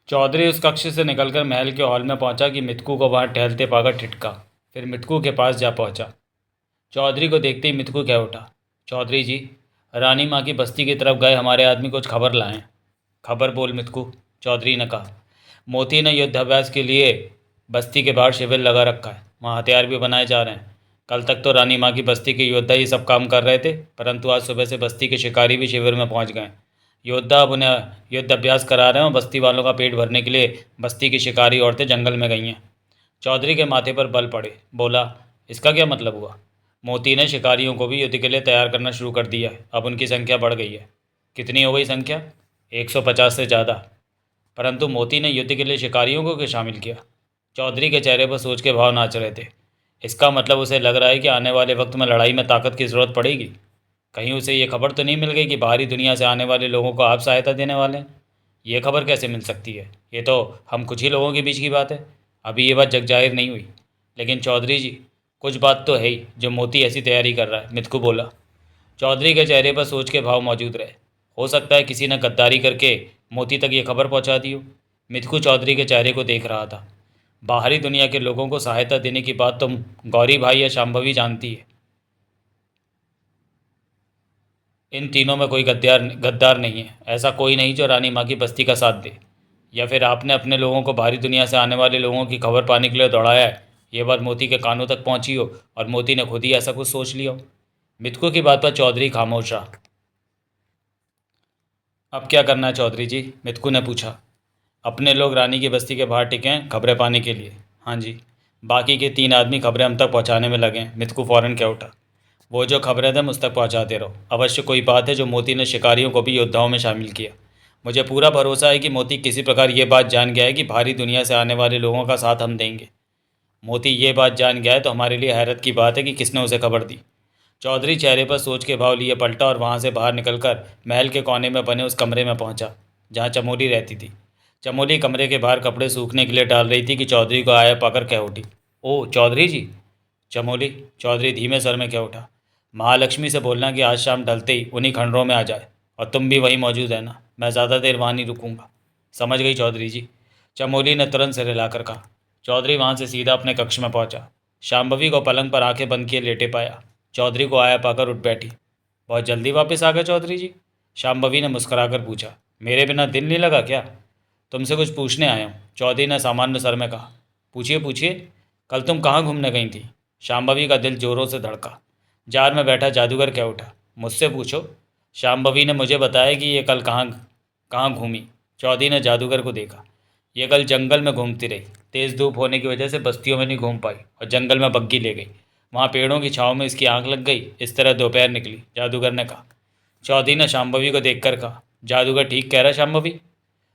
चौधरी उस कक्ष से निकलकर महल के हॉल में पहुंचा कि मितकू को वहां टहलते पाकर ठिठका। फिर मितकू के पास जा पहुंचा। चौधरी को देखते ही मितकू कह उठा, चौधरी जी, रानी माँ की बस्ती की तरफ गए हमारे आदमी कुछ खबर लाएं। खबर बोल मितकू, चौधरी ने कहा। मोती ने युद्धाभ्यास के लिए बस्ती के बाहर शिविर लगा रखा है, वहाँ हथियार भी बनाए जा रहे हैं। कल तक तो रानी माँ की बस्ती के योद्धा ये सब काम कर रहे थे, परंतु आज सुबह से बस्ती के शिकारी भी शिविर में पहुँच गए। योद्धा अब उन्हें युद्ध अभ्यास करा रहे हैं और बस्ती वालों का पेट भरने के लिए बस्ती की शिकारी औरतें जंगल में गई हैं। चौधरी के माथे पर बल पड़े, बोला, इसका क्या मतलब हुआ? मोती ने शिकारियों को भी युद्ध के लिए तैयार करना शुरू कर दिया है। अब उनकी संख्या बढ़ गई है। कितनी हो गई संख्या? 150 से ज़्यादा। परंतु मोती ने युद्ध के लिए शिकारियों को क्यों शामिल किया? चौधरी के चेहरे पर सोच के भाव नाच रहे थे। इसका मतलब उसे लग रहा है कि आने वाले वक्त में लड़ाई में ताकत की ज़रूरत पड़ेगी। कहीं उसे ये खबर तो नहीं मिल गई कि बाहरी दुनिया से आने वाले लोगों को आप सहायता देने वाले हैं? ये खबर कैसे मिल सकती है? ये तो हम कुछ ही लोगों के बीच की बात है। अभी ये बात जग जाहिर नहीं हुई। लेकिन चौधरी जी, कुछ बात तो है ही जो मोती ऐसी तैयारी कर रहा है, मितकू बोला। चौधरी के चेहरे पर सोच के भाव मौजूद रहे। हो सकता है किसी ने गद्दारी करके मोती तक ये खबर पहुंचा दी हो। मितकू चौधरी के चेहरे को देख रहा था। बाहरी दुनिया के लोगों को सहायता देने की बात तो गौरी भाई या शांभवी जानती है। इन तीनों में कोई गद्दार नहीं है। ऐसा कोई नहीं जो रानी माँ की बस्ती का साथ दे। या फिर आपने अपने लोगों को बाहरी दुनिया से आने वाले लोगों की खबर पाने के लिए दौड़ाया है। ये बात मोती के कानों तक पहुंची हो और मोती ने खुद ही ऐसा कुछ सोच लिया हो। मितकू की बात पर चौधरी खामोश रहा। अब क्या करना है चौधरी जी? मितकू ने पूछा। अपने लोग रानी की बस्ती के बाहर टिके हैं खबरें पाने के लिए। हाँ जी। बाकी के 3 आदमी खबरें हम तक पहुंचाने में लगे हैं। मितकू फौरन कह उठा। वो जो खबरें थे मुझ तक पहुंचाते रहो। अवश्य कोई बात है जो मोती ने शिकारियों को भी योद्धाओं में शामिल किया। मुझे पूरा भरोसा है कि मोती किसी प्रकार ये बात जान गया है कि बाहरी दुनिया से आने वाले लोगों का साथ हम देंगे। मोती ये बात जान गया है तो हमारे लिए हैरत की बात है कि किसने उसे खबर दी। चौधरी चेहरे पर सोच के भाव लिए पलटा और वहाँ से बाहर निकलकर महल के कोने में बने उस कमरे में पहुँचा जहाँ चमोली रहती थी। चमोली कमरे के बाहर कपड़े सूखने के लिए डाल रही थी कि चौधरी को आया पाकर कह उठी, ओ चौधरी जी। चमोली, चौधरी धीमे स्वर में कह उठा। महालक्ष्मी से बोलना कि आज शाम ढलते ही उन्हीं खंडरों में आ जाए और तुम भी वहीं मौजूद रहना। मैं ज़्यादा देर वहाँ नहीं रुकूंगा। समझ गई चौधरी जी, चमोली ने तुरंत सिर हिलाकर कहा। चौधरी वहाँ से सीधा अपने कक्ष में पहुँचा। शांभवी को पलंग पर आंखें बंद किए लेटे पाया। चौधरी को आया पाकर उठ बैठी। बहुत जल्दी वापस आ गए चौधरी जी? शांभवी ने मुस्कुराकर पूछा। मेरे बिना दिल नहीं लगा क्या? तुमसे कुछ पूछने आया हूँ, चौधरी ने सामान्य स्वर में कहा। पूछिए पूछिए। कल तुम कहाँ घूमने गई थी? शांभवी का दिल जोरों से धड़का। जार में बैठा जादूगर कह उठा। मुझसे पूछो। शांभवी ने मुझे बताया कि ये कल कहाँ कहाँ घूमी। चौधरी ने जादूगर को देखा। ये कल जंगल में घूमती रही। तेज़ धूप होने की वजह से बस्तियों में नहीं घूम पाई और जंगल में बग्गी ले गई। वहाँ पेड़ों की छाँव में इसकी आंख लग गई। इस तरह दोपहर निकली, जादूगर ने कहा। चौधरी ने शांभवी को देखकर कहा, जादूगर ठीक कह रहा है शांभवी।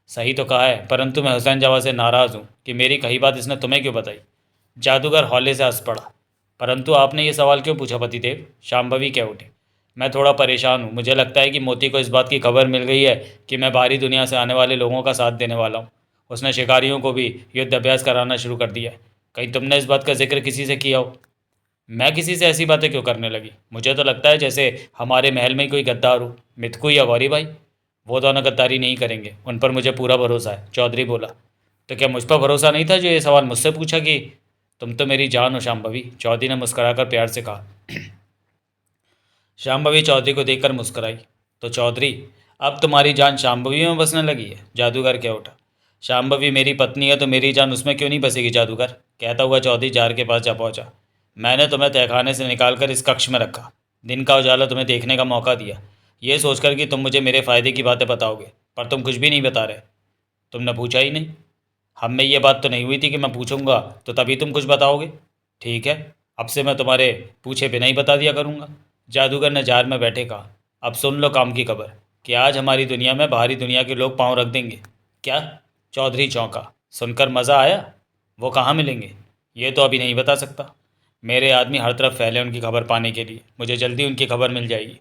सही तो कहा है, परंतु मैं हुसैन जवा से नाराज़ हूँ कि मेरी कही बात इसने तुम्हें क्यों बताई। जादूगर हौले से हंस पड़ा। परंतु आपने ये सवाल क्यों पूछा पतिदेव? शांभवी कह उठे। मैं थोड़ा परेशान हूँ। मुझे लगता है कि मोती को इस बात की खबर मिल गई है कि मैं बाहरी दुनिया से आने वाले लोगों का साथ देने वाला हूँ। उसने शिकारियों को भी युद्ध अभ्यास कराना शुरू कर दिया है। कहीं तुमने इस बात का जिक्र किसी से किया हो? मैं किसी से ऐसी बातें क्यों करने लगी? मुझे तो लगता है जैसे हमारे महल में ही कोई गद्दार हो। मितकू या गौरी भाई, वो दोनों गद्दारी नहीं करेंगे, उन पर मुझे पूरा भरोसा है। चौधरी बोला। तो क्या मुझ पर भरोसा नहीं था जो ये सवाल मुझसे पूछा कि तुम तो मेरी जान हो शांभवी? चौधरी ने मुस्कुराकर प्यार से कहा। शांभवी चौधरी को देखकर मुस्कुराई। तो चौधरी, अब तुम्हारी जान शांभवी में बसने लगी है? जादूगर कह उठा। शांभवी मेरी पत्नी है तो मेरी जान उसमें क्यों नहीं बसेगी जादूगर? कहता हुआ चौधरी जार के पास जा पहुंचा। मैंने तुम्हें तहखाने से निकालकर इस कक्ष में रखा। दिन का उजाला तुम्हें देखने का मौका दिया, ये सोचकर कि तुम मुझे मेरे फ़ायदे की बातें बताओगे, पर तुम कुछ भी नहीं बता रहे। तुमने पूछा ही नहीं। हम में ये बात तो नहीं हुई थी कि मैं पूछूंगा तो तभी तुम कुछ बताओगे। ठीक है, अब से मैं तुम्हारे पूछे बिना ही बता दिया करूँगा। जादूगर ने जार में बैठे कहा। अब सुन लो काम की खबर कि आज हमारी दुनिया में बाहरी दुनिया के लोग पाँव रख देंगे। क्या? चौधरी चौंका। सुनकर मज़ा आया? वो कहाँ मिलेंगे? ये तो अभी नहीं बता सकता। मेरे आदमी हर तरफ फैले उनकी खबर पाने के लिए। मुझे जल्दी उनकी खबर मिल जाएगी।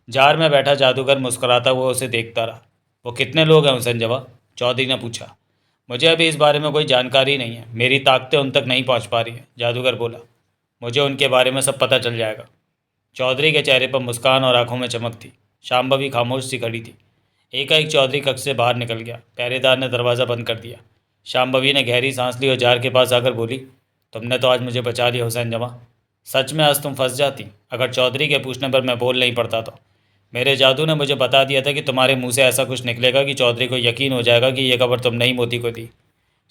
जार में बैठा जादूगर मुस्कुराता हुआ उसे देखता रहा। वो कितने लोग हैं हुसैन जवा? चौधरी ने पूछा। मुझे अभी इस बारे में कोई जानकारी नहीं है। मेरी ताकतें उन तक नहीं पहुंच पा रही हैं, जादूगर बोला। मुझे उनके बारे में सब पता चल जाएगा। चौधरी के चेहरे पर मुस्कान और आंखों में चमक थी। शांभवी खामोश सी खड़ी थी। एकाएक चौधरी कक्ष से बाहर निकल गया। पहरेदार ने दरवाज़ा बंद कर दिया। शाम्भवी ने गहरी सांस ली और जार के पास आकर बोली, तुमने तो आज मुझे बचा लिया हुसैन जमा। सच में आज तुम फंस जाती अगर चौधरी के पूछने पर मैं बोल नहीं पड़ता तो। मेरे जादू ने मुझे बता दिया था कि तुम्हारे मुंह से ऐसा कुछ निकलेगा कि चौधरी को यकीन हो जाएगा कि यह खबर तुमने ही मोती को दी।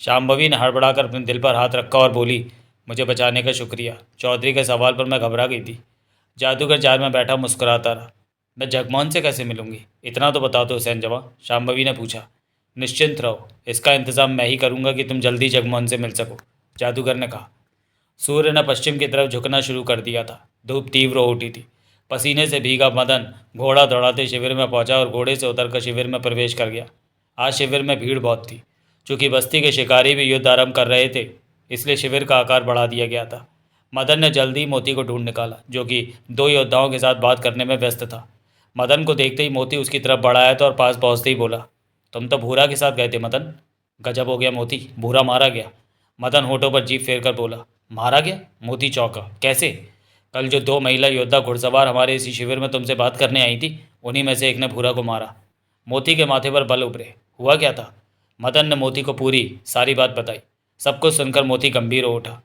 शाम्भवी ने हड़बड़ाकर अपने दिल पर हाथ रखा और बोली, मुझे बचाने का शुक्रिया। चौधरी के सवाल पर मैं घबरा गई थी। जादूगर जार में बैठा मुस्कुराता रहा। मैं जगमोहन से कैसे मिलूंगी, इतना तो बता दो हुसैन जवां, शाम्भवी ने पूछा। निश्चिंत रहो, इसका इंतज़ाम मैं ही करूंगा कि तुम जल्दी जगमोहन से मिल सको, जादूगर ने कहा। सूर्य ने पश्चिम की तरफ झुकना शुरू कर दिया था। धूप तीव्र हो उठी थी। पसीने से भीगा मदन घोड़ा दौड़ाते शिविर में पहुंचा और घोड़े से उतरकर शिविर में प्रवेश कर गया। आज शिविर में भीड़ बहुत थी। चूँकि बस्ती के शिकारी भी युद्ध आरंभ कर रहे थे, इसलिए शिविर का आकार बढ़ा दिया गया था। मदन ने जल्दी ही मोती को ढूंढ निकाला, जो कि दो योद्धाओं के साथ बात करने में व्यस्त था। मदन को देखते ही मोती उसकी तरफ बढ़ाया था और पास पहुंचते ही बोला, तुम तो भूरा के साथ गए थे मदन। गजब हो गया मोती, भूरा मारा गया। मदन होठों पर जीभ फेर कर बोला, मारा गया? मोती चौंका, कैसे? कल जो दो महिला योद्धा घुड़सवार हमारे इसी शिविर में तुमसे बात करने आई थी, उन्हीं में से एक ने भूरा को मारा। मोती के माथे पर बल उभरे। हुआ क्या था? मदन ने मोती को पूरी सारी बात बताई। सब कुछ सुनकर मोती गंभीर हो उठा।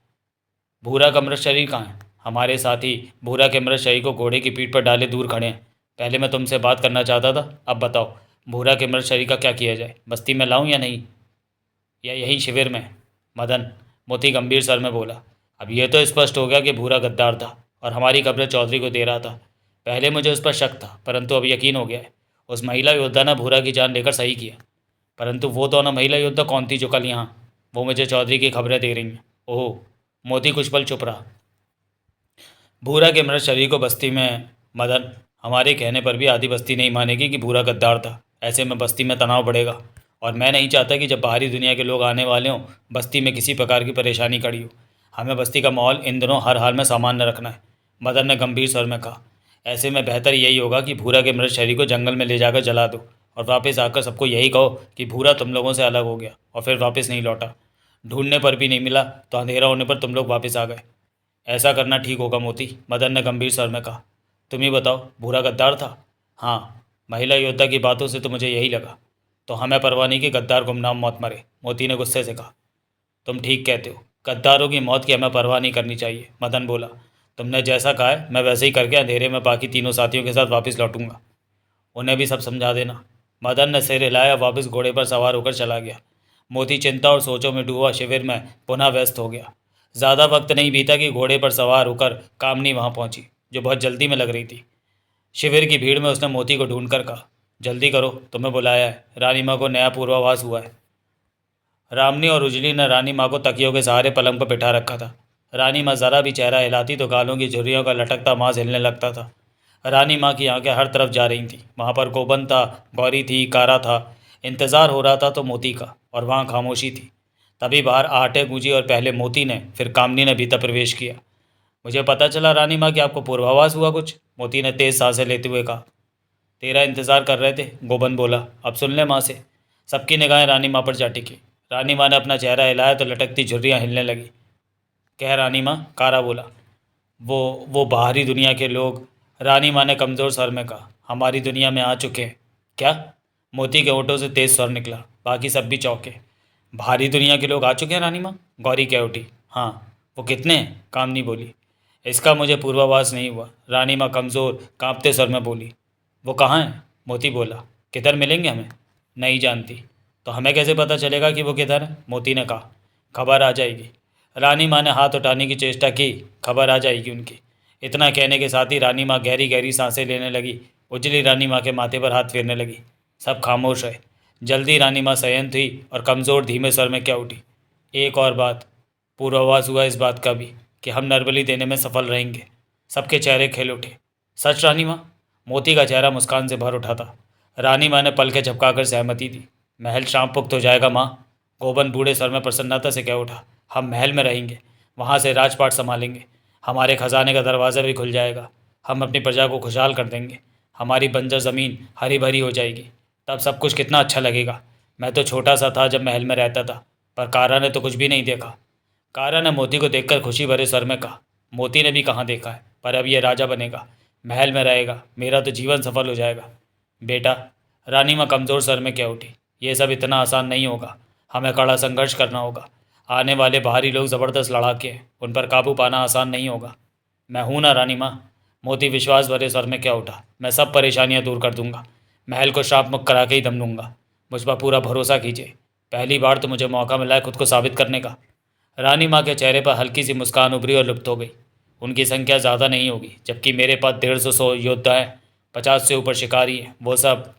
भूरा का मृत शरीर कहाँ है? हमारे साथी भूरा के मृत शरीर को घोड़े की पीठ पर डाले दूर खड़े हैं। पहले मैं तुमसे बात करना चाहता था, अब बताओ भूरा के मृत शरीर का क्या किया जाए? बस्ती में लाऊं या नहीं, या यहीं शिविर में? मदन, मोती गंभीर स्वर में बोला, अब यह तो स्पष्ट हो गया कि भूरा गद्दार था और हमारी खबरें चौधरी को दे रहा था। पहले मुझे उस पर शक था, परंतु अब यकीन हो गया है। उस महिला योद्धा ने भूरा की जान लेकर सही किया। परंतु वो दोनों महिला योद्धा कौन थी जो कल यहाँ? वो मुझे चौधरी की खबरें दे रही हैं। ओह, मोती कुछ पल चुप रहा। भूरा के मृत शरीर को बस्ती में? मदन, हमारे कहने पर भी आधी बस्ती नहीं मानेगी कि भूरा गद्दार था। ऐसे में बस्ती में तनाव बढ़ेगा और मैं नहीं चाहता कि जब बाहरी दुनिया के लोग आने वाले हों, बस्ती में किसी प्रकार की परेशानी खड़ी हो। हमें बस्ती का माहौल इन दिनों हर हाल में सामान्य रखना है, मदन ने गंभीर स्वर में कहा। ऐसे में बेहतर यही होगा कि भूरा के मृत शरीर को जंगल में ले जाकर जला दो और वापस आकर सबको यही कहो कि भूरा तुम लोगों से अलग हो गया और फिर वापस नहीं लौटा। ढूंढने पर भी नहीं मिला तो अंधेरा होने पर तुम लोग वापस आ गए। ऐसा करना ठीक होगा मोती, मदन ने गंभीर स्वर में कहा। तुम ही बताओ, भूरा गद्दार था? हाँ, महिला योद्धा की बातों से तो मुझे यही लगा। तो हमें परवाह नहीं कि गद्दार गुमनाम मौत मरे, मोती ने गुस्से से कहा। तुम ठीक कहते हो, गद्दारों की मौत की हमें परवाह नहीं करनी चाहिए, मदन बोला। तुमने जैसा कहा है मैं वैसे ही करके अंधेरे में बाकी तीनों साथियों के साथ वापस लौटूंगा। उन्हें भी सब समझा देना। मदन ने सिर हिलाया, वापस घोड़े पर सवार होकर चला गया। मोती चिंता और सोचों में डूबा शिविर में पुनः व्यस्त हो गया। ज़्यादा वक्त नहीं बीता कि घोड़े पर सवार होकर कामनी वहाँ पहुँची, जो बहुत जल्दी में लग रही थी। शिविर की भीड़ में उसने मोती को ढूंढकर कहा, जल्दी करो, तुम्हें बुलाया है। रानी माँ को नया पूर्वाभास हुआ है। रामनी और उजली ने रानी माँ को तकियों के सहारे पलंग पर बिठा रखा था। रानी माँ ज़रा भी चेहरा हिलाती तो गालों की झुर्रियों का लटकता मांस हिलने लगता था। रानी माँ की आंखें हर तरफ जा रही थीं। वहाँ पर गोबन था, गौरी थी, कारा था। इंतज़ार हो रहा था तो मोती का, और वहाँ खामोशी थी। तभी बाहर आहटें गूंजी और पहले मोती ने, फिर कामनी ने भीतर प्रवेश किया। मुझे पता चला रानी माँ कि आपको पूर्वाभास हुआ कुछ, मोती ने तेज़ सांसें लेते हुए कहा। तेरा इंतज़ार कर रहे थे, गोबन बोला। अब सुन ले माँ से। सबकी निगाहें रानी माँ पर जा टिकी। रानी माँ ने अपना चेहरा हिलाया तो लटकती झुर्रियाँ हिलने लगी। कह रानी माँ, कारा बोला। वो बाहरी दुनिया के लोग, रानी माँ ने कमज़ोर स्वर में कहा, हमारी दुनिया में आ चुके हैं। क्या? मोती के होठों से तेज़ स्वर निकला। बाकी सब भी चौंके। बाहरी दुनिया के लोग आ चुके हैं रानी माँ? गौरी कह उठी। हाँ। वो कितने हैं? कामनी बोली। इसका मुझे पूर्वाभास नहीं हुआ, रानी माँ कमज़ोर कांपते स्वर में बोली। वो कहाँ हैं? मोती बोला। किधर मिलेंगे हमें? नहीं जानती। तो हमें कैसे पता चलेगा कि वो किधर है? मोती ने कहा। खबर आ जाएगी। रानी माँ ने हाथ उठाने की चेष्टा की। खबर आ जाएगी उनकी। इतना कहने के साथ ही रानी माँ गहरी गहरी सांसें लेने लगी। उजली रानी माँ के माथे पर हाथ फेरने लगी। सब खामोश रहे। जल्दी रानी माँ संयंत्र हुई और कमज़ोर धीमे स्वर में क्या उठी। एक और बात, पूर्वाभास हुआ इस बात का भी कि हम नरबली देने में सफल रहेंगे। सबके चेहरे खिल उठे। सच रानी माँ? मोती का चेहरा मुस्कान से भर उठा था। रानी माँ ने पलकें झपकाकर सहमति दी। महल शाम पुख्त हो जाएगा माँ, गोबन बूढ़े स्वर में प्रसन्नता से कह उठा। हम महल में रहेंगे, वहाँ से राजपाट संभालेंगे। हमारे खजाने का दरवाज़ा भी खुल जाएगा। हम अपनी प्रजा को खुशहाल कर देंगे। हमारी बंजर ज़मीन हरी भरी हो जाएगी। तब सब कुछ कितना अच्छा लगेगा। मैं तो छोटा सा था जब महल में रहता था, पर कारा ने तो कुछ भी नहीं देखा। कारा ने मोती को देखकर खुशी भरे स्वर में कहा। मोती ने भी कहाँ देखा है, पर अब यह राजा बनेगा, महल में रहेगा। मेरा तो जीवन सफल हो जाएगा। बेटा, रानी माँ कमज़ोर सर में कह उठी, ये सब इतना आसान नहीं होगा, हमें कड़ा संघर्ष करना होगा। आने वाले बाहरी लोग ज़बरदस्त लड़ाके हैं, उन पर काबू पाना आसान नहीं होगा। मैं हूं ना रानी माँ, मोती विश्वास भरे स्वर में क्या उठा, मैं सब परेशानियां दूर कर दूंगा। महल को श्राप मुक्त करा के ही दम लूंगा। मुझ पर पूरा भरोसा कीजिए, पहली बार तो मुझे मौका मिला है खुद को साबित करने का। रानी माँ के चेहरे पर हल्की सी मुस्कान उभरी और लुप्त हो गई। उनकी संख्या ज़्यादा नहीं होगी, जबकि मेरे पास 150 योद्धा हैं, 50 से ऊपर शिकारी हैं, वो सब।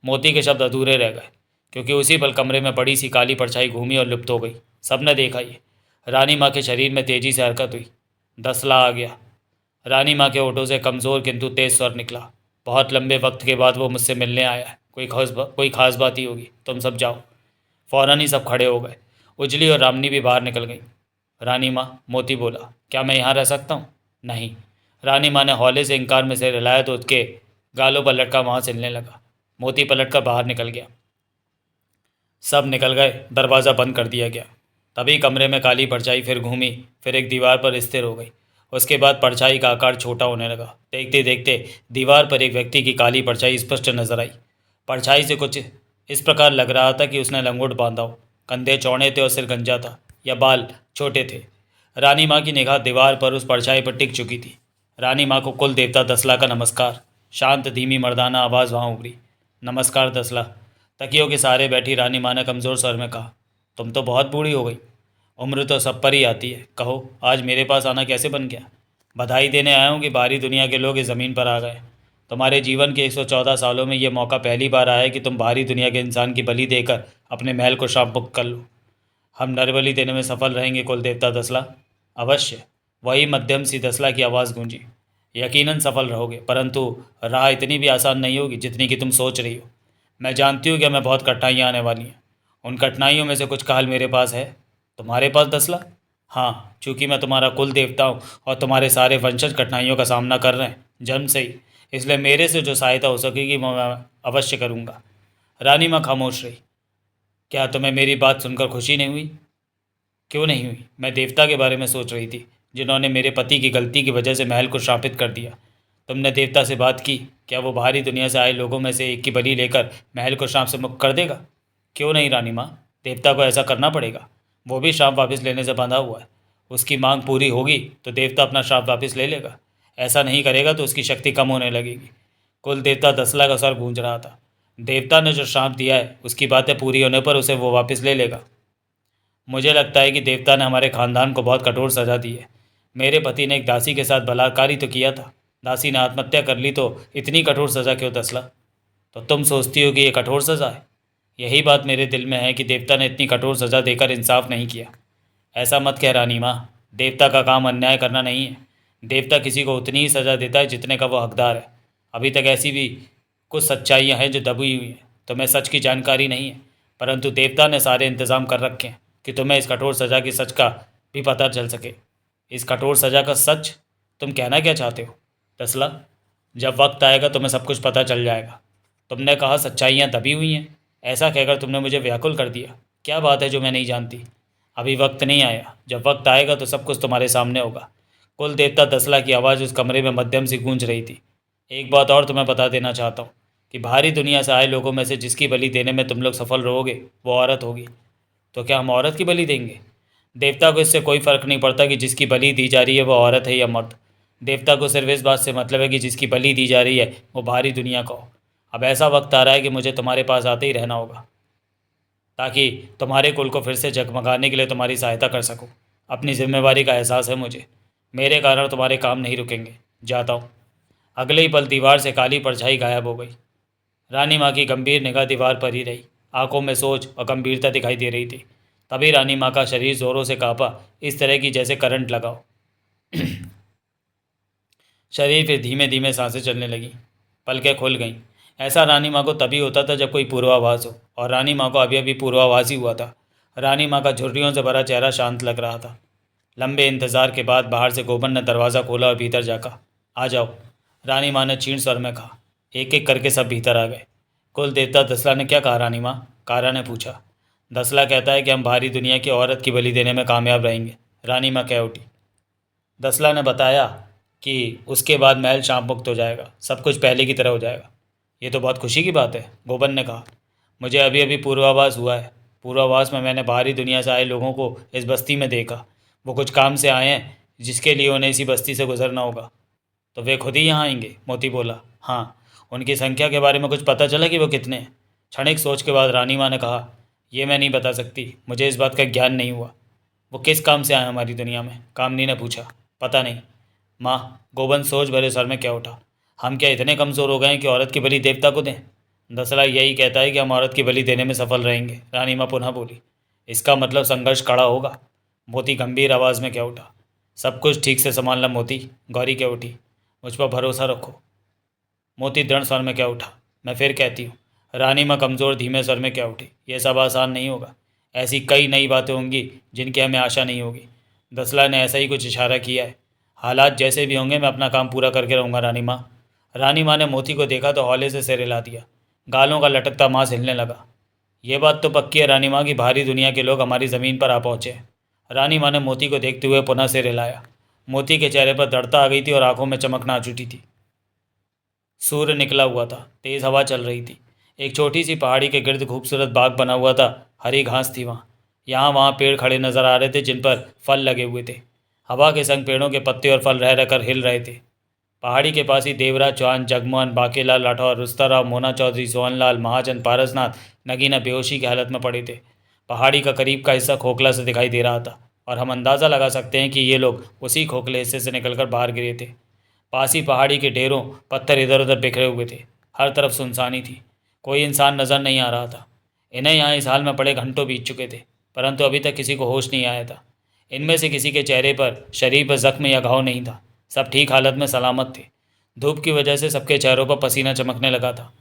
मोती के शब्द अधूरे रह गए, क्योंकि उसी पल कमरे में बड़ी सी काली परछाई घूमी और लुप्त हो गई। सबने देखा ये। रानी माँ के शरीर में तेजी से हरकत हुई। दसला आ गया। रानी माँ के होठों से कमज़ोर किंतु तेज स्वर निकला। बहुत लंबे वक्त के बाद वो मुझसे मिलने आया है, कोई खास बात ही होगी। तुम सब जाओ। फौरन ही सब खड़े हो गए। उजली और रामनी भी बाहर निकल गई। रानी माँ, मोती बोला, क्या मैं यहाँ रह सकता हूँ? नहीं। रानी माँ ने हौले से इंकार में सिर हिलाया तो उसके गालों पर लटका वहाँ से हिलने लगा। मोती पलटकर बाहर निकल गया। सब निकल गए, दरवाज़ा बंद कर दिया गया। तभी कमरे में काली परछाई फिर घूमी, फिर एक दीवार पर स्थिर हो गई। उसके बाद परछाई का आकार छोटा होने लगा। देखते देखते दीवार पर एक व्यक्ति की काली परछाई स्पष्ट नजर आई। परछाई से कुछ इस प्रकार लग रहा था कि उसने लंगोट बांधा हो। कंधे चौड़े थे और सिर गंजा था, या बाल छोटे थे। रानी माँ की निगाह दीवार पर उस परछाई पर टिक चुकी थी। रानी माँ को कुल देवता दसला का नमस्कार। शांत धीमी मर्दाना आवाज़ वहाँ उभरी, नमस्कार दसला। तकियों के सहारे बैठी रानी माँ ने कमज़ोर स्वर में कहा, तुम तो बहुत बूढ़ी हो गई। उम्र तो सब पर ही आती है। कहो, आज मेरे पास आना कैसे बन गया? बधाई देने आया हूँ कि बाहरी दुनिया के लोग इस ज़मीन पर आ गए। तुम्हारे जीवन के 114 सालों में ये मौका पहली बार आया है कि तुम बाहरी दुनिया के इंसान की बलि देकर अपने महल को शाप मुक्त कर लो। हम नरबलि देने में सफल रहेंगे कुल देवता दसला। अवश्य। वही मध्यम सी दसला की आवाज़ गूंजी। यकीनन सफल रहोगे, परंतु राह इतनी भी आसान नहीं होगी जितनी कि तुम सोच रही हो। मैं जानती हूँ कि हमें बहुत कठिनाइयाँ आने वाली हैं। उन कठिनाइयों में से कुछ काल मेरे पास है। तुम्हारे पास दसला? हाँ, चूँकि मैं तुम्हारा कुल देवता हूँ और तुम्हारे सारे वंशज कठिनाइयों का सामना कर रहे हैं जन्म से ही, इसलिए मेरे से जो सहायता हो सकेगी वो मैं अवश्य करूँगा। रानी माँ खामोश रही। क्या तुम्हें मेरी बात सुनकर खुशी नहीं हुई? क्यों नहीं हुई? मैं देवता के बारे में सोच रही थी, जिन्होंने मेरे पति की गलती की वजह से महल को श्रापित कर दिया। तुमने देवता से बात की? क्या वो बाहरी दुनिया से आए लोगों में से एक की बलि लेकर महल को श्राप से मुक्त कर देगा? क्यों नहीं रानी माँ, देवता को ऐसा करना पड़ेगा। वो भी श्राप वापस लेने से बंधा हुआ है। उसकी मांग पूरी होगी तो देवता अपना श्राप वापस ले लेगा। ऐसा नहीं करेगा तो उसकी शक्ति कम होने लगेगी। कुल देवता दसला का स्वर गूंज रहा था। देवता ने जो श्राप दिया है उसकी बातें पूरी होने पर उसे वो वापस ले लेगा। मुझे लगता है कि देवता ने हमारे खानदान को बहुत कठोर सज़ा दी है। मेरे पति ने एक दासी के साथ बलात्कारी तो किया था, दासी ने आत्महत्या कर ली, तो इतनी कठोर सज़ा क्यों दसला? तो तुम सोचती हो कि ये कठोर सज़ा है? यही बात मेरे दिल में है कि देवता ने इतनी कठोर सज़ा देकर इंसाफ नहीं किया। ऐसा मत कह रानी माँ, देवता का काम अन्याय करना नहीं है। देवता किसी को उतनी ही सज़ा देता है जितने का वो हकदार है। अभी तक ऐसी भी कुछ सच्चाइयाँ हैं जो दबी हुई हैं। तुम्हें सच की जानकारी नहीं है, परंतु देवता ने सारे इंतज़ाम कर रखे हैं कि तुम्हें इस कठोर सज़ा की सच का भी पता चल सके। इस कठोर सज़ा का सच तुम कहना क्या चाहते हो दसला? जब वक्त आएगा तुम्हें सब कुछ पता चल जाएगा। तुमने कहा सच्चाइयाँ दबी हुई हैं, ऐसा कहकर तुमने मुझे व्याकुल कर दिया। क्या बात है जो मैं नहीं जानती? अभी वक्त नहीं आया, जब वक्त आएगा तो सब कुछ तुम्हारे सामने होगा। कुल देवता दसला की आवाज़ उस कमरे में मध्यम से गूंज रही थी। एक बात और तुम्हें बता देना चाहता हूँ कि बाहरी दुनिया से आए लोगों में से जिसकी बलि देने में तुम लोग सफल रहोगे वो औरत होगी। तो क्या हम औरत की बलि देंगे? देवता को इससे कोई फ़र्क नहीं पड़ता कि जिसकी बलि दी जा रही है वो औरत है या मर्द। देवता को सिर्फ इस बात से मतलब है कि जिसकी बलि दी जा रही है वो बाहरी दुनिया का हो। अब ऐसा वक्त आ रहा है कि मुझे तुम्हारे पास आते ही रहना होगा, ताकि तुम्हारे कुल को फिर से जगमगाने के लिए तुम्हारी सहायता कर सकूं। अपनी जिम्मेवारी का एहसास है मुझे। मेरे कारण तुम्हारे काम नहीं रुकेंगे। जाता हूँ। अगले ही पल दीवार से काली परछाई गायब हो गई। रानी माँ की गंभीर निगाह दीवार पर ही रही। आंखों में सोच और गंभीरता दिखाई दे रही थी। तभी रानी माँ का शरीर जोरों से कांपा, इस तरह की जैसे करंट लगाओ। शरीर फिर धीमे धीमे सांसें चलने लगीं। पलकें खुल गईं। ऐसा रानी माँ को तभी होता था जब कोई पूर्वाभास हो, और रानी माँ को अभी अभी पूर्वाभास ही हुआ था। रानी माँ का झुर्रियों से भरा चेहरा शांत लग रहा था। लंबे इंतजार के बाद बाहर से गोबन ने दरवाज़ा खोला और भीतर जाकर, आ जाओ, रानी माँ ने क्षीण स्वर में कहा। एक एक करके सब भीतर आ गए। कुल देवता दसला ने क्या कहा रानी माँ? कारा ने पूछा। दसला कहता है कि हम बाहरी दुनिया की औरत की बलि देने में कामयाब रहेंगे, रानी माँ कह उठी। दसला ने बताया कि उसके बाद महल शाप मुक्त हो जाएगा, सब कुछ पहले की तरह हो जाएगा। ये तो बहुत खुशी की बात है, गोबन ने कहा। मुझे अभी अभी पूर्वाभास हुआ है। पूर्वाभास में मैंने बाहरी दुनिया से आए लोगों को इस बस्ती में देखा। वो कुछ काम से आए हैं जिसके लिए उन्हें इसी बस्ती से गुजरना होगा। तो वे खुद ही यहाँ आएंगे, मोती बोला। हाँ। उनकी संख्या के बारे में कुछ पता चला कि वो कितने हैं? क्षणिक सोच के बाद रानी माँ ने कहा, ये मैं नहीं बता सकती, मुझे इस बात का ज्ञान नहीं हुआ। वो किस काम से आए हमारी दुनिया में? कामनी ने पूछा। पता नहीं माँ, गोबन सोच भरे स्वर में क्या उठा। हम क्या इतने कमज़ोर हो गए हैं कि औरत की बलि देवता को दें? दसला यही कहता है कि हम औरत की बलि देने में सफल रहेंगे, रानी माँ पुनः बोली। इसका मतलब संघर्ष कड़ा होगा। मोती गंभीर आवाज़ में क्या उठा। सब कुछ ठीक से संभालना मोती, गौरी क्या उठी। मुझ पर भरोसा रखो। मोती दृढ़ स्वर में क्या उठा। मैं फिर कहती हूँ। रानी माँ कमज़ोर धीमे स्वर में क्या उठी। यह सब आसान नहीं होगा। ऐसी कई नई बातें होंगी जिनकी हमें आशा नहीं होगी। दसला ने ऐसा ही कुछ इशारा किया है। हालात जैसे भी होंगे मैं अपना काम पूरा करके रहूँगा, रानी माँ। रानी माँ ने मोती को देखा तो हौले से सिर हिला दिया। गालों का लटकता मांस हिलने लगा। ये बात तो पक्की है रानी माँ की भारी दुनिया के लोग हमारी ज़मीन पर आ पहुँचे हैं। रानी माँ ने मोती को देखते हुए पुनः सिर हिलाया। मोती के चेहरे पर दृढ़ता आ गई थी और आंखों में चमक ना चुटी थी। सूर्य निकला हुआ था, तेज़ हवा चल रही थी। एक छोटी सी पहाड़ी के गिर्द खूबसूरत बाग बना हुआ था। हरी घास थी वहाँ। यहाँ वहाँ पेड़ खड़े नजर आ रहे थे जिन पर फल लगे हुए थे। हवा के संग पेड़ों के पत्ते और फल रह रहकर हिल रहे थे। पहाड़ी के पास ही देवराज चौहान, जगमोहन, बाकेलाल राठौर, रुस्ताराव, मोना चौधरी, सोहनलाल, महाजन, पारसनाथ, नगीना बेहोशी की हालत में पड़े थे। पहाड़ी का करीब का हिस्सा खोखला से दिखाई दे रहा था और हम अंदाज़ा लगा सकते हैं कि ये लोग उसी खोखले हिस्से से निकलकर बाहर गिरे थे। पास ही पहाड़ी के ढेरों पत्थर इधर उधर बिखरे हुए थे। हर तरफ सुनसानी थी। कोई इंसान नजर नहीं आ रहा था। इन्हें यहाँ इस हाल में पड़े घंटों बीत चुके थे, परंतु अभी तक किसी को होश नहीं आया था। इनमें से किसी के चेहरे पर, शरीर पर जख्म या घाव नहीं था। सब ठीक हालत में सलामत थे। धूप की वजह से सबके चेहरों पर पसीना चमकने लगा था।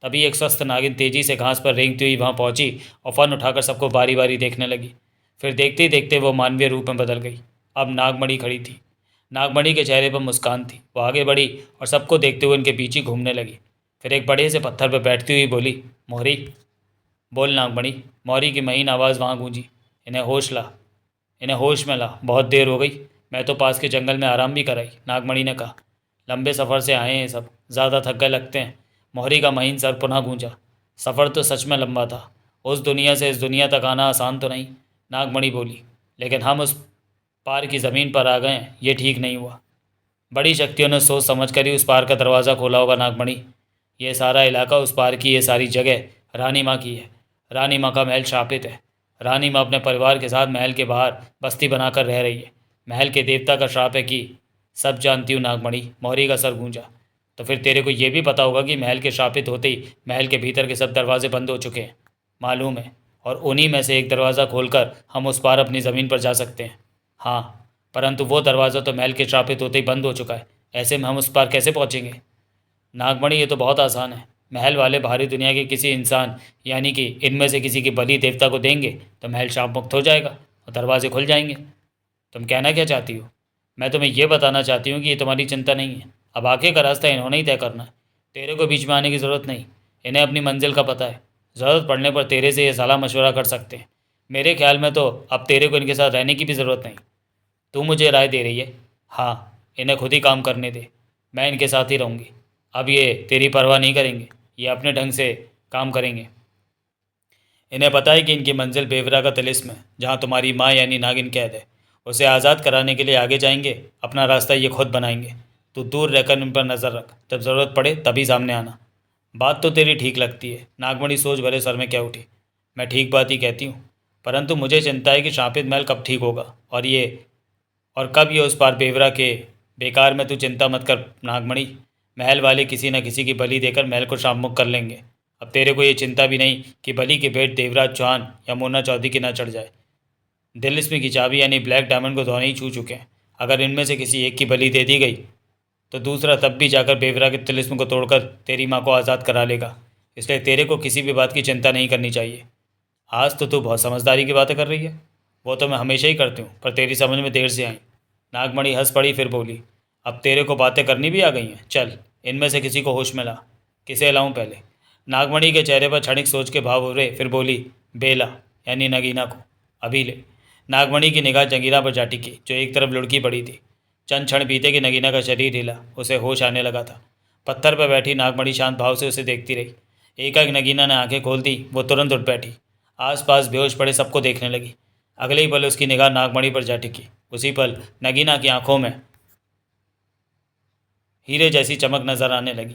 तभी एक स्वस्थ नागिन तेजी से घास पर रेंगती हुई वहाँ पहुंची और फन उठाकर सबको बारी बारी देखने लगी। फिर देखते ही देखते वो मानवीय रूप में बदल गई। अब नागमणि खड़ी थी। नागमणि के चेहरे पर मुस्कान थी। वो आगे बढ़ी और सबको देखते हुए उनके पीछे घूमने लगी। फिर एक बड़े से पत्थर पर बैठती हुई बोली, मोहरी। बोल नागमणि। मोहरी की महीन आवाज़ वहाँ गूंजी। इन्हें होश ला, इन्हें होश में ला, बहुत देर हो गई। मैं तो पास के जंगल में आराम भी कराई, नागमणि ने कहा। लंबे सफ़र से आए हैं सब, ज़्यादा थक गए लगते हैं। मोहरी का महीन सर पुनः गूंजा। सफ़र तो सच में लंबा था। उस दुनिया से इस दुनिया तक आना आसान तो नहीं, नागमणि बोली। लेकिन हम उस पार की ज़मीन पर आ गए हैं, ये ठीक नहीं हुआ। बड़ी शक्तियों ने सोच समझ कर ही उस पार का दरवाज़ा खोला होगा, नागमणि। ये सारा इलाका, उस पार की ये सारी जगह रानी माँ की है। रानी माँ का महल शापित है। रानी माँ अपने परिवार के साथ महल के बाहर बस्ती बनाकर रह रही है। महल के देवता का श्राप है कि। सब जानती हूँ नागमणि, मोहरी का सर गूंजा। तो फिर तेरे को ये भी पता होगा कि महल के श्रापित होते ही महल के भीतर के सब दरवाजे बंद हो चुके हैं। मालूम है, और उन्हीं में से एक दरवाज़ा खोलकर हम उस पार अपनी ज़मीन पर जा सकते हैं। हाँ, परंतु वो दरवाज़ा तो महल के श्रापित होते ही बंद हो चुका है। ऐसे में हम उस पार कैसे पहुँचेंगे? नागमणि, ये तो बहुत आसान है। महल वाले बाहरी दुनिया के किसी इंसान, यानी कि इनमें से किसी की बलि देवता को देंगे तो महल शाप मुक्त हो जाएगा और दरवाजे खुल जाएंगे। तुम कहना क्या चाहती हो? मैं तुम्हें यह बताना चाहती हूँ कि ये तुम्हारी चिंता नहीं है। अब आगे का रास्ता इन्होंने ही तय करना है। तेरे को बीच में आने की ज़रूरत नहीं। इन्हें अपनी मंजिल का पता है। ज़रूरत पड़ने पर तेरे से ये सलाह मशवरा कर सकते हैं। मेरे ख्याल में तो अब तेरे को इनके साथ रहने की भी ज़रूरत नहीं। तू मुझे राय दे रही है? हाँ, इन्हें खुद ही काम करने दे। मैं इनके साथ ही रहूँगी। अब ये तेरी परवाह नहीं करेंगे। ये अपने ढंग से काम करेंगे। इन्हें पता है कि इनकी मंजिल बेवरा का तिलिस्म है, जहाँ तुम्हारी माँ यानी नागिन कैद है। उसे आज़ाद कराने के लिए आगे जाएंगे। अपना रास्ता ये खुद बनाएंगे। तू दूर रहकर इन पर नज़र रख। जब ज़रूरत पड़े तभी सामने आना। बात तो तेरी ठीक लगती है, नागमणि सोच भरे सर में क्या उठी। मैं ठीक बात ही कहती हूँ, परंतु मुझे चिंता है कि शापित महल कब ठीक होगा और कब ये उस पार बेवरा के। बेकार में तू चिंता मत कर नागमणि। महल वाले किसी न किसी की बलि देकर महल को शापमुक्त कर लेंगे। अब तेरे को ये चिंता भी नहीं कि बलि के भेंट देवराज चौहान या मोना चौधरी की न चढ़ जाए। दिल्ली की चाबी यानी ब्लैक डायमंड को दोनों ही छू चुके हैं। अगर इनमें से किसी एक की बलि दे दी गई तो दूसरा तब भी जाकर बेवरा के तिलिस्म को तोड़कर तेरी माँ को आज़ाद करा लेगा। इसलिए तेरे को किसी भी बात की चिंता नहीं करनी चाहिए। आज तो तू बहुत समझदारी की बातें कर रही है। वो तो मैं हमेशा ही करती हूँ, पर तेरी समझ में देर से आई। नागमणि हंस पड़ी, फिर बोली, अब तेरे को बातें करनी भी आ गई हैं। चल, इनमें से किसी को होश में ला। किसे लाऊं पहले? नागमणि के चेहरे पर क्षणिक सोच के भाव उभरे, फिर बोली, बेला यानी नगीना को। अभी ले। नागमणि की निगाह जंगीरा पर जा टिकी, जो एक तरफ लुढ़की पड़ी थी। चंद क्षण बीते कि नगीना का शरीर हिला, उसे होश आने लगा था। पत्थर पर बैठी नागमणि शांत भाव से उसे देखती रही। एकाएक नगीना ने आंखें खोल दी। वो तुरंत उठ बैठी, आसपास बेहोश पड़े सबको देखने लगी। अगले ही पल उसकी निगाह नागमणि पर जा टिकी। उसी पल नगीना की आंखों में हीरे जैसी चमक नजर आने लगी।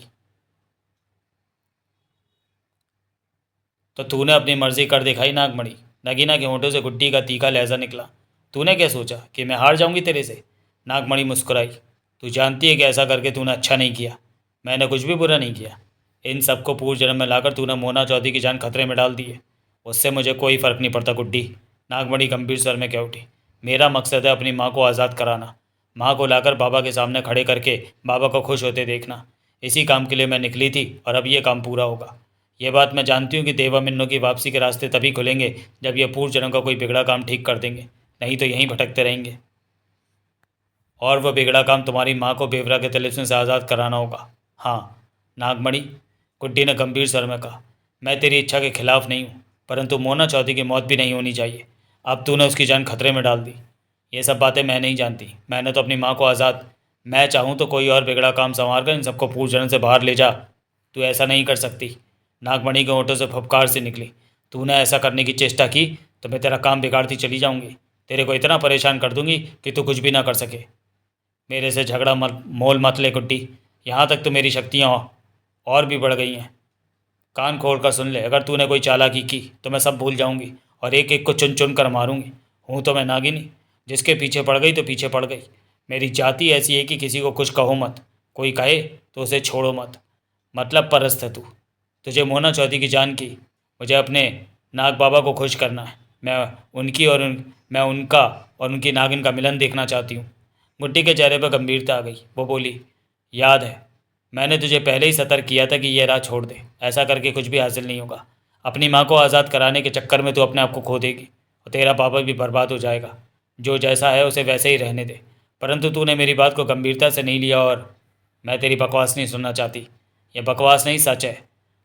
तो तूने अपनी मर्जी कर दिखाई नागमणि। नगीना के होंठों से गुड्डी का तीखा लहजा निकला। तूने क्या सोचा कि मैं हार जाऊंगी तेरे से? नागमणि मुस्कुराई। तू जानती है कि ऐसा करके तूने अच्छा नहीं किया। मैंने कुछ भी बुरा नहीं किया। इन सबको पूर्व जन्म में लाकर तूने मोना चौधरी की जान खतरे में डाल दी है। उससे मुझे कोई फ़र्क नहीं पड़ता गुड्डी। नागमणि गंभीर स्वर में कह उठी। मेरा मकसद है अपनी माँ को आज़ाद कराना। माँ को लाकर बाबा के सामने खड़े करके बाबा को खुश होते देखना। इसी काम के लिए मैं निकली थी और अब ये काम पूरा होगा। ये बात मैं जानती हूँ कि देवा मिन्नो की वापसी के रास्ते तभी खुलेंगे जब ये पूर्व जन्म का कोई बिगड़ा काम ठीक कर देंगे, नहीं तो यहीं भटकते रहेंगे। और वह बिगड़ा काम तुम्हारी माँ को बेवरा के तिलिस्म से आज़ाद कराना होगा। हाँ नागमणि, गुड्डी ने गंभीर स्वर में कहा। मैं तेरी इच्छा के खिलाफ नहीं हूँ, परंतु मोना चौधरी की मौत भी नहीं होनी चाहिए। अब तूने उसकी जान खतरे में डाल दी। ये सब बातें मैं नहीं जानती। मैंने तो अपनी माँ को आज़ाद। मैं चाहूँ तो कोई और बिगड़ा काम संवार कर इन सबको पूर्व जन्म से बाहर ले जा। तू ऐसा नहीं कर सकती। नागमणि के होठों से फुफकार से निकली। तूने ऐसा करने की चेष्टा की तो मैं तेरा काम बिगाड़ती चली जाऊंगी। तेरे को इतना परेशान कर दूंगी कि तू कुछ भी ना कर सके। मेरे से झगड़ा मत मोल मत ले गुड्डी। यहाँ तक तो मेरी शक्तियाँ और भी बढ़ गई हैं। कान खोल कर सुन ले, अगर तूने कोई चालाकी की तो मैं सब भूल जाऊंगी और एक एक को चुन चुन कर मारूंगी। हूँ तो मैं नागिनी, जिसके पीछे पड़ गई तो पीछे पड़ गई। मेरी जाति ऐसी है कि किसी को कुछ कहो मत, कोई कहे तो उसे छोड़ो मत। मतलब परस्त है तू। तुझे मोना चौधरी की जान की, मुझे अपने नाग बाबा को खुश करना है। मैं उनका और उनकी नागिन का मिलन देखना चाहती हूँ। गुड्डी के चेहरे पर गंभीरता आ गई। वो बोली, याद है मैंने तुझे पहले ही सतर्क किया था कि यह राह छोड़ दे। ऐसा करके कुछ भी हासिल नहीं होगा। अपनी माँ को आज़ाद कराने के चक्कर में तू अपने आप को खो देगी और तेरा पापा भी बर्बाद हो जाएगा। जो जैसा है उसे वैसे ही रहने दे। परंतु तूने मेरी बात को गंभीरता से नहीं लिया और मैं तेरी बकवास नहीं सुनना चाहती। यह बकवास नहीं, सच है।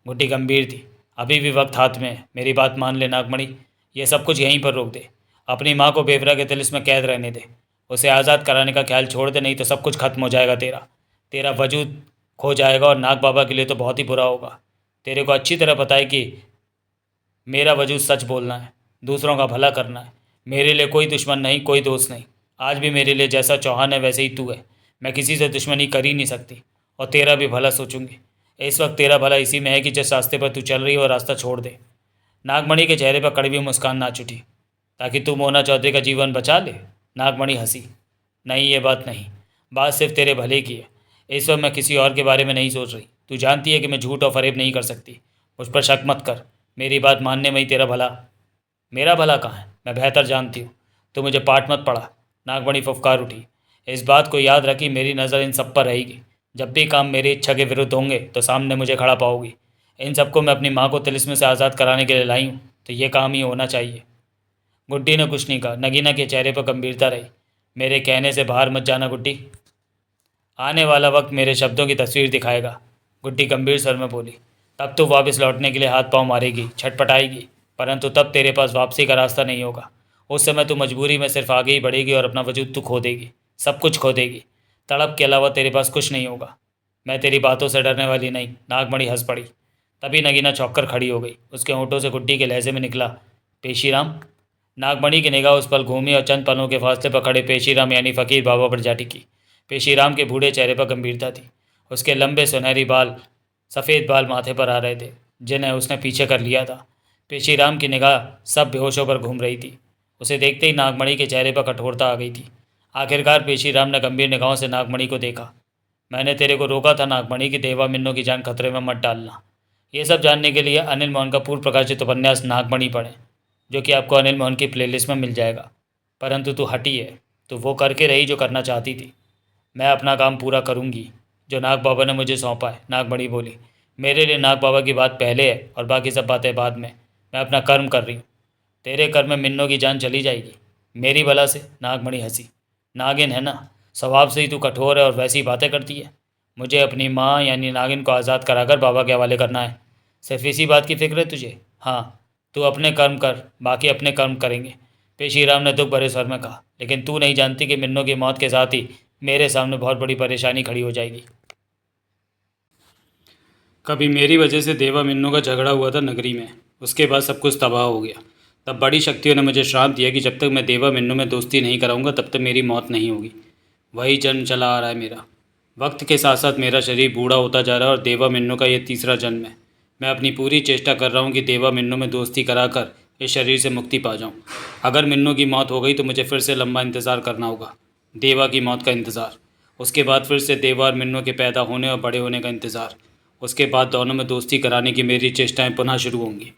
गुड्डी गंभीर थी। अभी भी वक्त हाथ में है। मेरी बात मान ले नागमणि, यह सब कुछ यहीं पर रोक दे। अपनी माँ को बेवरा के तिलिस्म में कैद रहने दे। उसे आज़ाद कराने का ख्याल छोड़ दे, नहीं तो सब कुछ खत्म हो जाएगा। तेरा वजूद खो जाएगा और नाग बाबा के लिए तो बहुत ही बुरा होगा। तेरे को अच्छी तरह पता है कि मेरा वजूद सच बोलना है, दूसरों का भला करना है। मेरे लिए कोई दुश्मन नहीं, कोई दोस्त नहीं। आज भी मेरे लिए जैसा चौहान है वैसे ही तू है। मैं किसी से दुश्मनी कर ही नहीं सकती और तेरा भी भला सोचूंगी। इस वक्त तेरा भला इसी में है कि जिस रास्ते पर तू चल रही है वो रास्ता छोड़ दे। नागमणि के चेहरे पर कड़वी मुस्कान नाच उठी। ताकि तू मोना चौधरी का जीवन बचा ले? नागमणि हंसी। नहीं, ये बात नहीं। बात सिर्फ तेरे भले की है। इस वक्त मैं किसी और के बारे में नहीं सोच रही। तू जानती है कि मैं झूठ और फरेब नहीं कर सकती। मुझ पर शक मत कर। मेरी बात मानने में ही तेरा भला। मेरा भला कहाँ है? मैं बेहतर जानती हूँ। तू मुझे पाठ मत पढ़ा। नागमणि फुफकार उठी। इस बात को याद रखी, मेरी नज़र इन सब पर रहेगी। जब भी काम मेरी इच्छा के विरुद्ध होंगे तो सामने मुझे खड़ा पाओगी। इन सबको मैं अपनी माँ को तिलिस्म से आज़ाद कराने के लिए लाई हूँ, तो ये काम ही होना चाहिए। गुड्डी ने कुछ नहीं कहा। नगीना के चेहरे पर गंभीरता रही। मेरे कहने से बाहर मत जाना गुड्डी। आने वाला वक्त मेरे शब्दों की तस्वीर दिखाएगा। गुड्डी गंभीर स्वर में बोली। तब तू वापस लौटने के लिए हाथ पांव मारेगी, छटपटाएगी, परंतु तब तेरे पास वापसी का रास्ता नहीं होगा। उस समय तू मजबूरी में सिर्फ आगे ही बढ़ेगी और अपना वजूद तू खो देगी, सब कुछ खो देगी। तड़प के अलावा तेरे पास कुछ नहीं होगा। मैं तेरी बातों से डरने वाली नहीं। नागमणि हंस पड़ी। तभी नगीना चौंक कर खड़ी हो गई। उसके होंठों से गुड्डी के लहजे में निकला, पेशीराम। नागमणि की निगाह उस पल घूमी और चंद पलों के फासले पर खड़े पेशीराम यानी फ़कीर बाबा पर जा टिकी। पेशीराम के बूढ़े चेहरे पर गंभीरता थी। उसके लंबे सुनहरी बाल, सफ़ेद बाल माथे पर आ रहे थे, जिन्हें उसने पीछे कर लिया था। पेशीराम की निगाह सब बेहोशों पर घूम रही थी। उसे देखते ही नागमणि के चेहरे पर कठोरता आ गई थी। आखिरकार पेशीराम ने गंभीर निगाहों से नागमणि को देखा। मैंने तेरे को रोका था नागमणि की देवा मिन्नो की जान खतरे में मत डालना। ये सब जानने के लिए अनिल मोहन का पूर्व प्रकाशित उपन्यास नागमणि पढ़ें, जो कि आपको अनिल मोहन की प्लेलिस्ट में मिल जाएगा। परंतु तू हटी है, तो वो करके रही जो करना चाहती थी। मैं अपना काम पूरा करूंगी जो नाग बाबा ने मुझे सौंपा है। नागमणि बोली। मेरे लिए नाग बाबा की बात पहले है और बाकी सब बातें बाद में। मैं अपना कर्म कर रही हूँ। तेरे कर्म में मिन्नो की जान चली जाएगी मेरी भला से। नागमणि हंसी। नागिन है ना, स्वभाव से ही तू कठोर है और वैसी बातें करती है। मुझे अपनी माँ यानी नागिन को आज़ाद कराकर बाबा के हवाले करना है। सिर्फ इसी बात की फिक्र है तुझे? हाँ, तू अपने कर्म कर, बाकी अपने कर्म करेंगे। पेशीराम ने दुख भरे स्वर में कहा। लेकिन तू नहीं जानती कि मिन्नो की मौत के साथ ही मेरे सामने बहुत बड़ी परेशानी खड़ी हो जाएगी। कभी मेरी वजह से देवा मिन्नू का झगड़ा हुआ था नगरी में। उसके बाद सब कुछ तबाह हो गया। तब बड़ी शक्तियों ने मुझे श्राप दिया कि जब तक मैं देवा मिन्नू में दोस्ती नहीं कराऊंगा तब तक मेरी मौत नहीं होगी। वही जन्म चला आ रहा है मेरा। वक्त के साथ साथ मेरा शरीर बूढ़ा होता जा रहा है और देवा मिन्नू का ये तीसरा जन्म है। मैं अपनी पूरी चेष्टा कर रहा हूँ कि देवा मिन्नू में दोस्ती कराकर इस शरीर से मुक्ति पा जाऊँ। अगर मिन्नू की मौत हो गई तो मुझे फिर से लंबा इंतज़ार करना होगा, देवा की मौत का इंतज़ार। उसके बाद फिर से देवा और मिन्नू के पैदा होने और बड़े होने का इंतज़ार। उसके बाद दोनों में दोस्ती कराने की मेरी चेष्टाएं पुनः शुरू होंगी।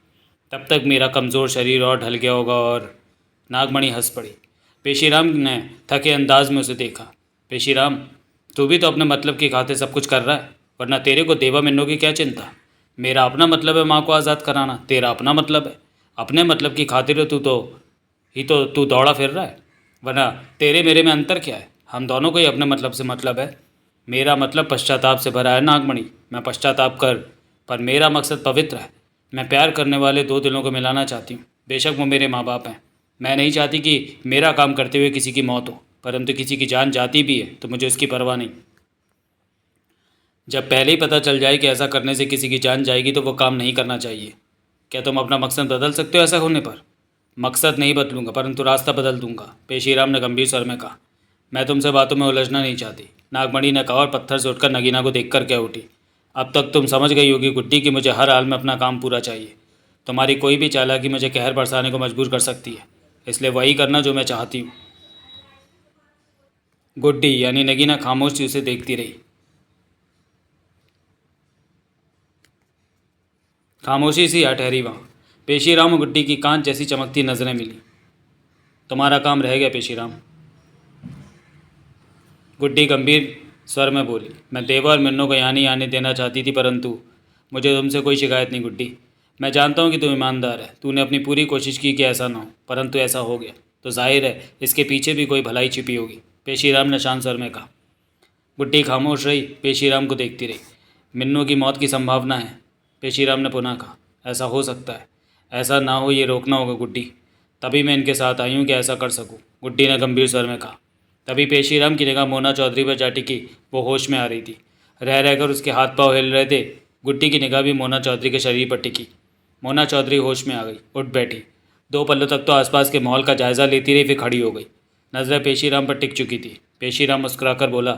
तब तक मेरा कमज़ोर शरीर और ढल गया होगा। और नागमणि हंस पड़ी। पेशीराम ने थके अंदाज में उसे देखा। पेशीराम, तू भी तो अपने मतलब की खातिर सब कुछ कर रहा है, वरना तेरे को देवा मिन्नू की क्या चिंता। मेरा अपना मतलब है माँ को आज़ाद कराना, तेरा अपना मतलब है। अपने मतलब की खातिर तू दौड़ा फिर रहा है, वरना तेरे मेरे में अंतर क्या है। हम दोनों को ही अपने मतलब से मतलब है। मेरा मतलब पश्चाताप से भरा है नागमणि। मैं पश्चाताप कर, पर मेरा मकसद पवित्र है। मैं प्यार करने वाले दो दिलों को मिलाना चाहती हूँ। बेशक वो मेरे माँ बाप हैं। मैं नहीं चाहती कि मेरा काम करते हुए किसी की मौत हो, परंतु किसी की जान जाती भी है तो मुझे उसकी परवाह नहीं। जब पहले ही पता चल जाए कि ऐसा करने से किसी की जान जाएगी तो वो काम नहीं करना चाहिए। क्या तुम अपना मकसद बदल सकते हो ऐसा होने पर? मकसद नहीं बदलूंगा, परंतु रास्ता बदल दूंगा, पेशीराम ने गंभीर स्वर में कहा। मैं तुमसे बातों में उलझना नहीं चाहती, नागमणि ने कहा और पत्थर से उठकर नगीना को देखकर कह उठी। अब तक तुम समझ गई होगी गुड्डी कि मुझे हर हाल में अपना काम पूरा चाहिए। तुम्हारी कोई भी चालाकी मुझे कहर बरसाने को मजबूर कर सकती है, इसलिए वही करना जो मैं चाहती हूँ। गुड्डी यानी नगीना खामोशी उसे देखती रही। खामोशी सी आ ठहरी वहाँ। पेशीराम और गुड्डी की कांच जैसी चमकती नजरें मिली। तुम्हारा काम रह गया पेशीराम, गुड्डी गंभीर स्वर में बोली। मैं देवा और मिन्नू को यहाँ नहीं आने देना चाहती थी, परंतु मुझे तुमसे कोई शिकायत नहीं गुड्डी। मैं जानता हूँ कि तुम ईमानदार है। तूने अपनी पूरी कोशिश की कि ऐसा ना हो, परंतु ऐसा हो गया तो जाहिर है इसके पीछे भी कोई भलाई छिपी होगी, पेशीराम ने शांत स्वर में कहा। गुड्डी खामोश रही, पेशीराम को देखती रही। मिन्नू की मौत की संभावना है, पेशीराम ने पुनः कहा। ऐसा हो सकता है, ऐसा ना हो ये रोकना होगा गुड्डी। तभी मैं इनके साथ आई हूँ कि ऐसा कर सकूँ, गुड्डी ने गंभीर स्वर में कहा। तभी पेशीराम की निगाह मोना चौधरी पर जा टिकी। वो होश में आ रही थी। रह रहकर उसके हाथ पाँव हिल रहे थे। गुड्डी की निगाह भी मोना चौधरी के शरीर पर टिकी। मोना चौधरी होश में आ गई, उठ बैठी। दो पल्लों तक तो आसपास के माहौल का जायज़ा लेती रही, फिर खड़ी हो गई। नज़रें पेशीराम पर टिक चुकी थी। पेशीराम मुस्कुराकर बोला,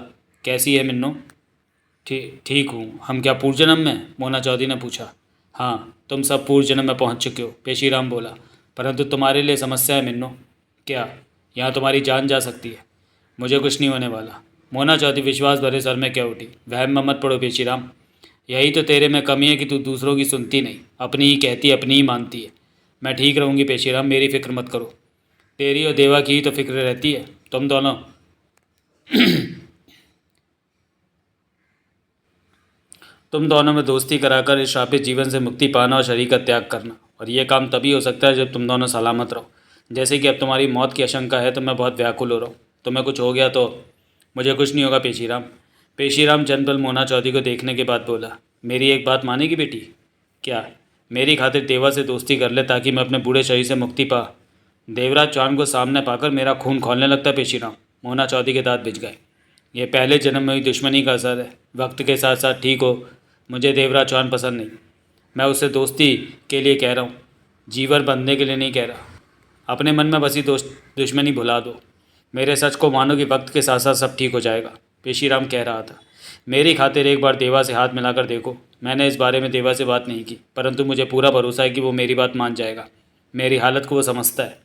कैसी है मिन्नू? ठीक ठीक हूँ। हम क्या पूर्व जन्म में? मोना चौधरी ने पूछा। हाँ, तुम सब पूर्व जन्म में पहुँच चुके हो, पेशीराम बोला। परंतु तुम्हारे लिए समस्या है मिन्नू। क्या? यहाँ तुम्हारी जान जा सकती है। मुझे कुछ नहीं होने वाला, मोना चौधरी विश्वास भरे सर में कह उठी। वहम में मत पड़ो पेशीराम। यही तो तेरे में कमी है कि तू दूसरों की सुनती नहीं, अपनी ही कहती, अपनी ही मानती है। मैं ठीक रहूँगी पेशीराम, मेरी फिक्र मत करो। तेरी और देवा की ही तो फिक्र रहती है। तुम दोनों में दोस्ती कराकर इस शापित जीवन से मुक्ति पाना और शरीर का त्याग करना, और यह काम तभी हो सकता है जब तुम दोनों सलामत रहो। जैसे कि अब तुम्हारी मौत की आशंका है तो मैं बहुत व्याकुल हो रहा हूँ। तुम्हें कुछ हो गया तो? मुझे कुछ नहीं होगा पेशीराम। पेशीराम चंद पल मोना चौधरी को देखने के बाद बोला। मेरी एक बात मानेगी बेटी? क्या? मेरी खातिर देवा से दोस्ती कर ले ताकि मैं अपने बूढ़े शरीर से मुक्ति पा। देवराज चौहान को सामने पाकर मेरा खून खौलने लगता है पेशीराम। मोना चौधरी के दांत भिज गए। ये पहले जन्म में हुई दुश्मनी का असर है। वक्त के साथ साथ ठीक हो, मुझे देवराज चौहान पसंद नहीं। मैं उससे दोस्ती के लिए कह रहा हूँ, जीवर बंधने के लिए नहीं कह रहा। अपने मन में बसी दुश्मनी भुला दो। मेरे सच को मानो कि वक्त के साथ साथ सब ठीक हो जाएगा, पेशीराम कह रहा था। मेरी खातिर एक बार देवा से हाथ मिलाकर देखो। मैंने इस बारे में देवा से बात नहीं की, परंतु मुझे पूरा भरोसा है कि वो मेरी बात मान जाएगा। मेरी हालत को वो समझता है।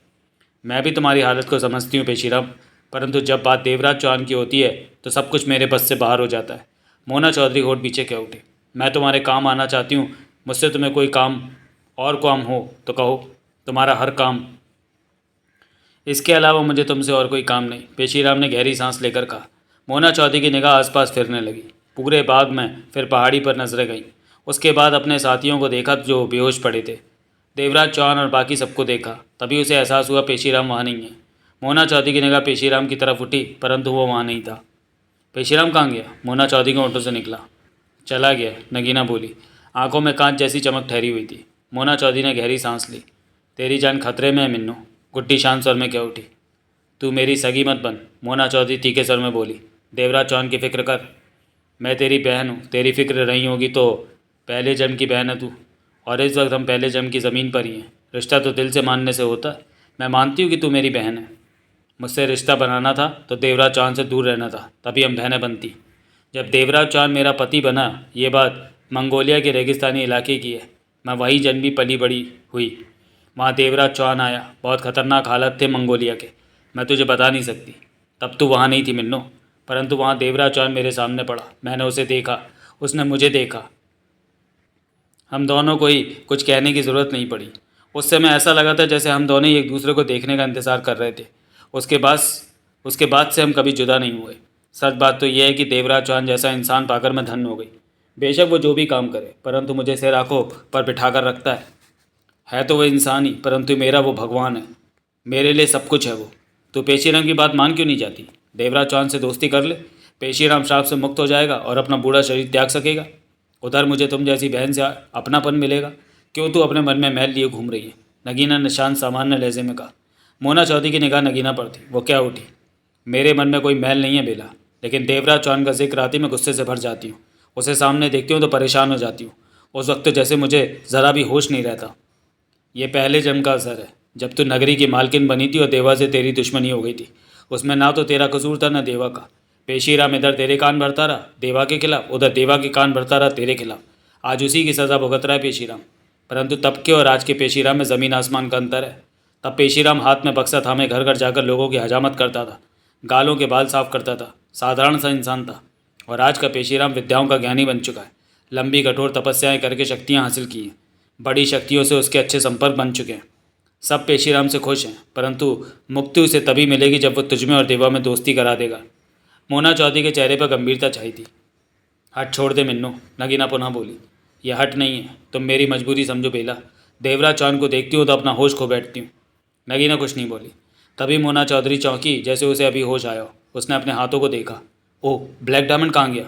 मैं भी तुम्हारी हालत को समझती हूँ पेशीराम, परंतु जब बात देवराज चौहान की होती है तो सब कुछ मेरे बस से बाहर हो जाता है। मोना चौधरी होठ पीछे कह उठे। मैं तुम्हारे काम आना चाहती हूँ। मुझसे तुम्हें कोई काम और काम हो तो कहो, तुम्हारा हर काम। इसके अलावा मुझे तुमसे और कोई काम नहीं, पेशीराम ने गहरी सांस लेकर कहा। मोना चौधरी की निगाह आसपास फिरने लगी। पूरे बाग में, फिर पहाड़ी पर नजरें गईं। उसके बाद अपने साथियों को देखा जो बेहोश पड़े थे। देवराज चौहान और बाकी सबको देखा। तभी उसे एहसास हुआ पेशीराम वहाँ नहीं है। मोना चौधरी की निगाह पेशीराम की तरफ उठी, परंतु वो वहाँ नहीं था। पेशीराम कहाँ गया? मोना चौधरी के होठों से निकला। चला गया, नगीना बोली। आंखों में कांच जैसी चमक ठहरी हुई थी। मोना चौधरी ने गहरी सांस ली। तेरी जान खतरे में है मिन्नू, गुड्डी शांत स्वर में कह उठी। तू मेरी सगी मत बन, मोना चौधरी तीखे स्वर में बोली। देवराज चौहान की फिक्र कर। मैं तेरी बहन हूँ, तेरी फिक्र रही होगी तो पहले जन्म की बहन है तू, और इस वक्त हम पहले जन्म की ज़मीन पर ही हैं। रिश्ता तो दिल से मानने से होता है। मैं मानती हूँ कि तू मेरी बहन है। मुझसे रिश्ता बनाना था तो देवराज चौहान से दूर रहना था, तभी हम बहनें बनती। जब देवराज चौहान मेरा पति बना, ये बात मंगोलिया के रेगिस्तानी इलाके की है। मैं वहीं जन्मी पली बड़ी हुई। वहाँ देवराज चौहान आया। बहुत ख़तरनाक हालत थे मंगोलिया के, मैं तुझे बता नहीं सकती। तब तू वहाँ नहीं थी मिन्नो, परंतु वहाँ देवराज चौहान मेरे सामने पड़ा। मैंने उसे देखा, उसने मुझे देखा। हम दोनों को ही कुछ कहने की ज़रूरत नहीं पड़ी। उस समय ऐसा लगा था जैसे हम दोनों ही एक दूसरे को देखने का इंतज़ार कर रहे थे। उसके बाद उसके बाद से हम कभी जुदा नहीं हुए। सच बात तो यह है कि देवराज चौहान जैसा इंसान पाकर मैं धन्य हो गई। बेशक वो जो भी काम करे, परंतु मुझे सिर आंखों पर बिठा कर रखता है तो वो इंसान ही, परंतु मेरा वो भगवान है। मेरे लिए सब कुछ है वो। तो पेशीराम की बात मान क्यों नहीं जाती? देवराज चौहान से दोस्ती कर ले, पेशीराम श्राप से मुक्त हो जाएगा और अपना बूढ़ा शरीर त्याग सकेगा। उधर मुझे तुम जैसी बहन से अपनापन मिलेगा। क्यों तू अपने मन में मैल लिए घूम रही है? नगीना ने शांत सामान्य लहजे में कहा। मोना चौधरी की निगाह नगीना पर थी। वो क्या उठी? मेरे मन में कोई मैल नहीं है बेला, लेकिन देवराज चौहान का जिक्र आती मैं गुस्से से भर जाती हूँ। उसे सामने देखती हूँ तो परेशान हो जाती हूँ। उस वक्त तो जैसे मुझे ज़रा भी होश नहीं रहता। ये पहले जन्म का असर है। जब तू नगरी की मालकिन बनी थी और देवा से तेरी दुश्मनी हो गई थी, उसमें ना तो तेरा कसूर था ना देवा का। पेशीराम इधर तेरे कान भरता रहा देवा के खिलाफ, उधर देवा के कान भरता रहा तेरे खिलाफ। आज उसी की सज़ा भुगत रहा है पेशीराम। परंतु तब के और आज के पेशीराम में ज़मीन आसमान का अंतर है। तब पेशीराम हाथ में बक्सा थामे घर घर जाकर लोगों की हजामत करता था, गालों के बाल साफ करता था, साधारण सा इंसान था। और आज का पेशीराम विद्याओं का ज्ञानी बन चुका है। लंबी कठोर तपस्याएं करके शक्तियां हासिल की हैं। बड़ी शक्तियों से उसके अच्छे संपर्क बन चुके हैं। सब पेशीराम से खुश हैं, परंतु मुक्ति उसे तभी मिलेगी जब वो तुझमें और देवा में दोस्ती करा देगा। मोना चौधरी के चेहरे पर गंभीरता छाई थी। हट छोड़ दे मिन्नो, नगीना पुनः बोली। यह हट नहीं है, तुम मेरी मजबूरी समझो बेला। देवराज चौहान को देखती हो तो अपना होश खो बैठती हूँ। नगीना कुछ नहीं बोली। तभी मोना चौधरी चौंकी जैसे उसे अभी होश आया हो। उसने अपने हाथों को देखा। ओह, ब्लैक डायमंड कहाँ गया?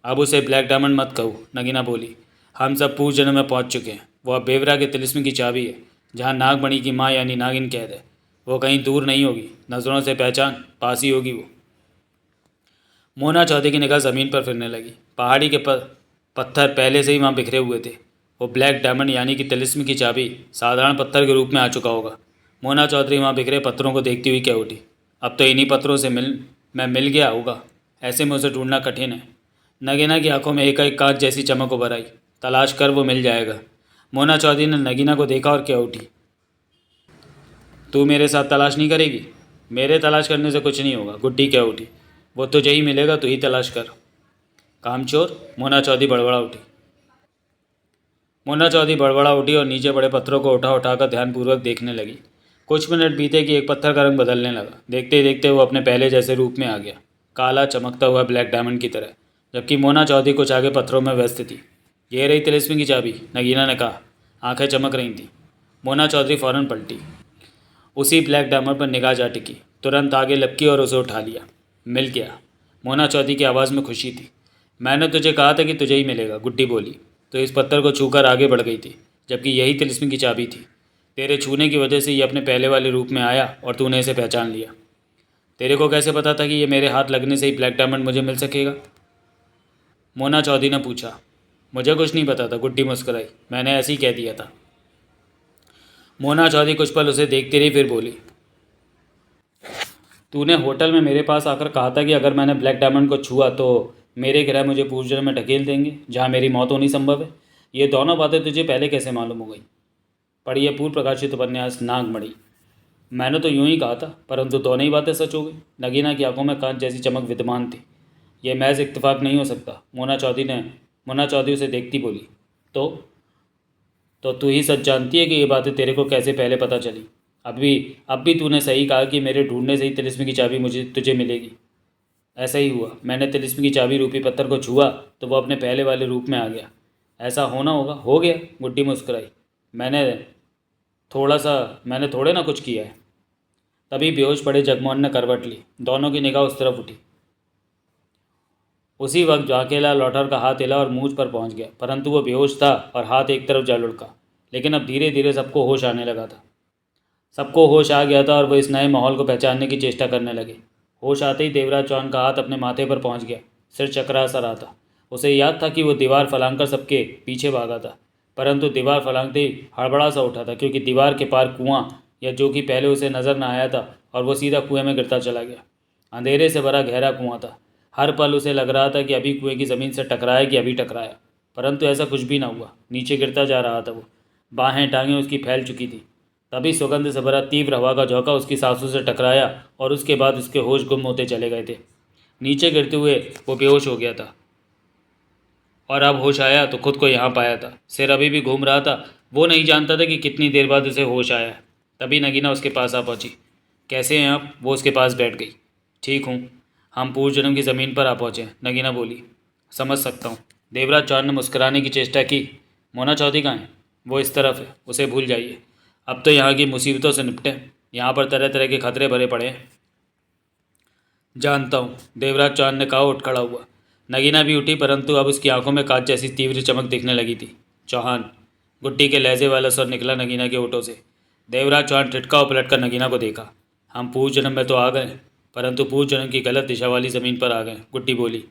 अब उसे ब्लैक डायमंड मत कहो, नगीना बोली। हम सब पूर्व जन्म में पहुँच चुके हैं। वह बेवरा के तिलिस्म की चाबी है, जहाँ नागमणि की माँ यानी नागिन कैद है। वो कहीं दूर नहीं होगी, नज़रों से पहचान, पास ही होगी वो। मोना चौधरी की निगाह ज़मीन पर फिरने लगी। पहाड़ी के पत्थर पहले से ही वहाँ बिखरे हुए थे। वो ब्लैक डायमंड यानी कि तिलिस्म की चाबी साधारण पत्थर के रूप में आ चुका होगा। मोना चौधरी वहाँ बिखरे पत्थरों को देखती हुई कह उठी। अब तो इन्हीं पत्थरों से मैं मिल गया होगा। ऐसे में उसे ढूंढना कठिन है। नगीना की आंखों में एक कांच जैसी चमक उभर आई। तलाश कर, वो मिल जाएगा। मोना चौधरी ने नगीना को देखा और कह उठी। तू मेरे साथ तलाश नहीं करेगी? मेरे तलाश करने से कुछ नहीं होगा, गुड्डी कह उठी। वो तुझे ही मिलेगा, तू ही तलाश कर। कामचोर, मोना चौधरी बड़बड़ा उठी। मोना चौधरी बड़बड़ा उठी और नीचे बड़े पत्थरों को उठा उठाकर ध्यानपूर्वक देखने लगी। कुछ मिनट बीते कि एक पत्थर का रंग बदलने लगा। देखते ही देखते वो अपने पहले जैसे रूप में आ गया, काला चमकता हुआ ब्लैक डायमंड की तरह। जबकि मोना चौधरी कुछ आगे पत्थरों में व्यस्त थी। ये रही तिलिस्म की चाबी, नगीना ने कहा। आंखें चमक रही थीं। मोना चौधरी फ़ौरन पलटी। उसी ब्लैक डायमंड पर निगाह जा टिकी। तुरंत आगे लपकी और उसे उठा लिया। मिल गया। मोना चौधरी की आवाज़ में खुशी थी। मैंने तुझे कहा था कि तुझे ही मिलेगा, गुड्डी बोली। तो इस पत्थर को छूकर आगे बढ़ गई थी, जबकि यही तिलिस्म की चाबी थी। तेरे छूने की वजह से ये अपने पहले वाले रूप में आया और तूने इसे पहचान लिया। तेरे को कैसे पता था कि ये मेरे हाथ लगने से ही ब्लैक डायमंड मुझे मिल सकेगा? मोना चौधरी ने पूछा। मुझे कुछ नहीं पता था, गुड्डी मुस्कुराई। मैंने ऐसे ही कह दिया था। मोना चौधरी कुछ पल उसे देखती रही, फिर बोली। तूने होटल में मेरे पास आकर कहा था कि अगर मैंने ब्लैक डायमंड को छुआ तो मेरे ग्रह मुझे पूर्व जन्म में ढकेल देंगे, जहाँ मेरी मौत होनी संभव है। ये दोनों बातें तुझे पहले कैसे मालूम हो गई? पढ़िए पूर्व प्रकाशित उपन्यास नागमणि। मैंने तो यूं ही कहा था, परंतु दोनों ही बातें सच हो गई। नगीना की आंखों में कांच जैसी चमक विद्यमान थी। यह महज इत्तेफाक नहीं हो सकता, मोना चौधरी उसे देखती बोली। तो तू ही सच जानती है कि ये बातें तेरे को कैसे पहले पता चली? अब भी तूने सही कहा कि मेरे ढूंढने से ही तिलिस्म की चाबी तुझे मिलेगी। ऐसा ही हुआ। मैंने तिलिस्म की चाबी रूपी पत्थर को छुआ तो वो अपने पहले वाले रूप में आ गया। ऐसा होना होगा, हो गया, गुड्डी मुस्कुराई। मैंने थोड़े ना कुछ किया है। तभी बेहोश पड़े जगमोहन ने करवट ली। दोनों की निगाह उस तरफ उठी। उसी वक्त जाकेला लौटर का हाथ हिला और मूंछ पर पहुंच गया, परंतु वो बेहोश था और हाथ एक तरफ जा लुढ़का। लेकिन अब धीरे धीरे सबको होश आने लगा था। सबको होश आ गया था और वो इस नए माहौल को पहचानने की चेष्टा करने लगे। होश आते ही देवराज चौहान का हाथ अपने माथे पर पहुंच गया। सिर चकरा सा रहा था। उसे याद था कि वो दीवार फलांग सबके पीछे भागा था, परंतु दीवार फलांगते ही हड़बड़ा सा उठा था, क्योंकि दीवार के पार कुआं या जो कि पहले उसे नज़र न आया था, और वो सीधा कुएं में गिरता चला गया। अंधेरे से भरा गहरा कुआं था। हर पल उसे लग रहा था कि अभी कुएं की ज़मीन से टकराया कि अभी टकराया, परंतु ऐसा कुछ भी ना हुआ। नीचे गिरता जा रहा था वो। बाहें टांगें उसकी फैल चुकी थी। तभी सुगंध से भरा तीव्र हवा का झोंका उसकी सांसों से टकराया और उसके बाद उसके होश गुम होते चले गए थे। नीचे गिरते हुए वो बेहोश हो गया था, और अब होश आया तो खुद को यहाँ पाया था। सिर अभी भी घूम रहा था। वो नहीं जानता था कि कितनी देर बाद उसे होश आया। तभी नगीना उसके पास आ पहुंची। कैसे हैं आप? वो उसके पास बैठ गई। ठीक हूँ। हम पूर्व जन्म की ज़मीन पर आ पहुँचे हैं, नगीना बोली। समझ सकता हूँ। देवराज चौहान ने मुस्कुराने की चेष्टा की। मोना चौधरी कहाँ है? वो इस तरफ है, उसे भूल जाइए। अब तो यहाँ की मुसीबतों से निपटे। यहाँ पर तरह तरह के खतरे भरे पड़े हैं। जानता हूँ, देवराज चौहान ने कहा, उठ खड़ा हुआ। नगीना भी उठी, परंतु अब उसकी आंखों में कांच जैसी तीव्र चमक दिखने लगी थी। चौहान, गुड्डी के लहजे वाला स्वर निकला नगीना के होठों से। देवराज चौहान टिटका और पलट कर नगीना को देखा। हम पूर्व जन्म में तो आ गए, परंतु पूर्व जन्म की गलत दिशा वाली ज़मीन पर आ गए, गुड्डी बोली।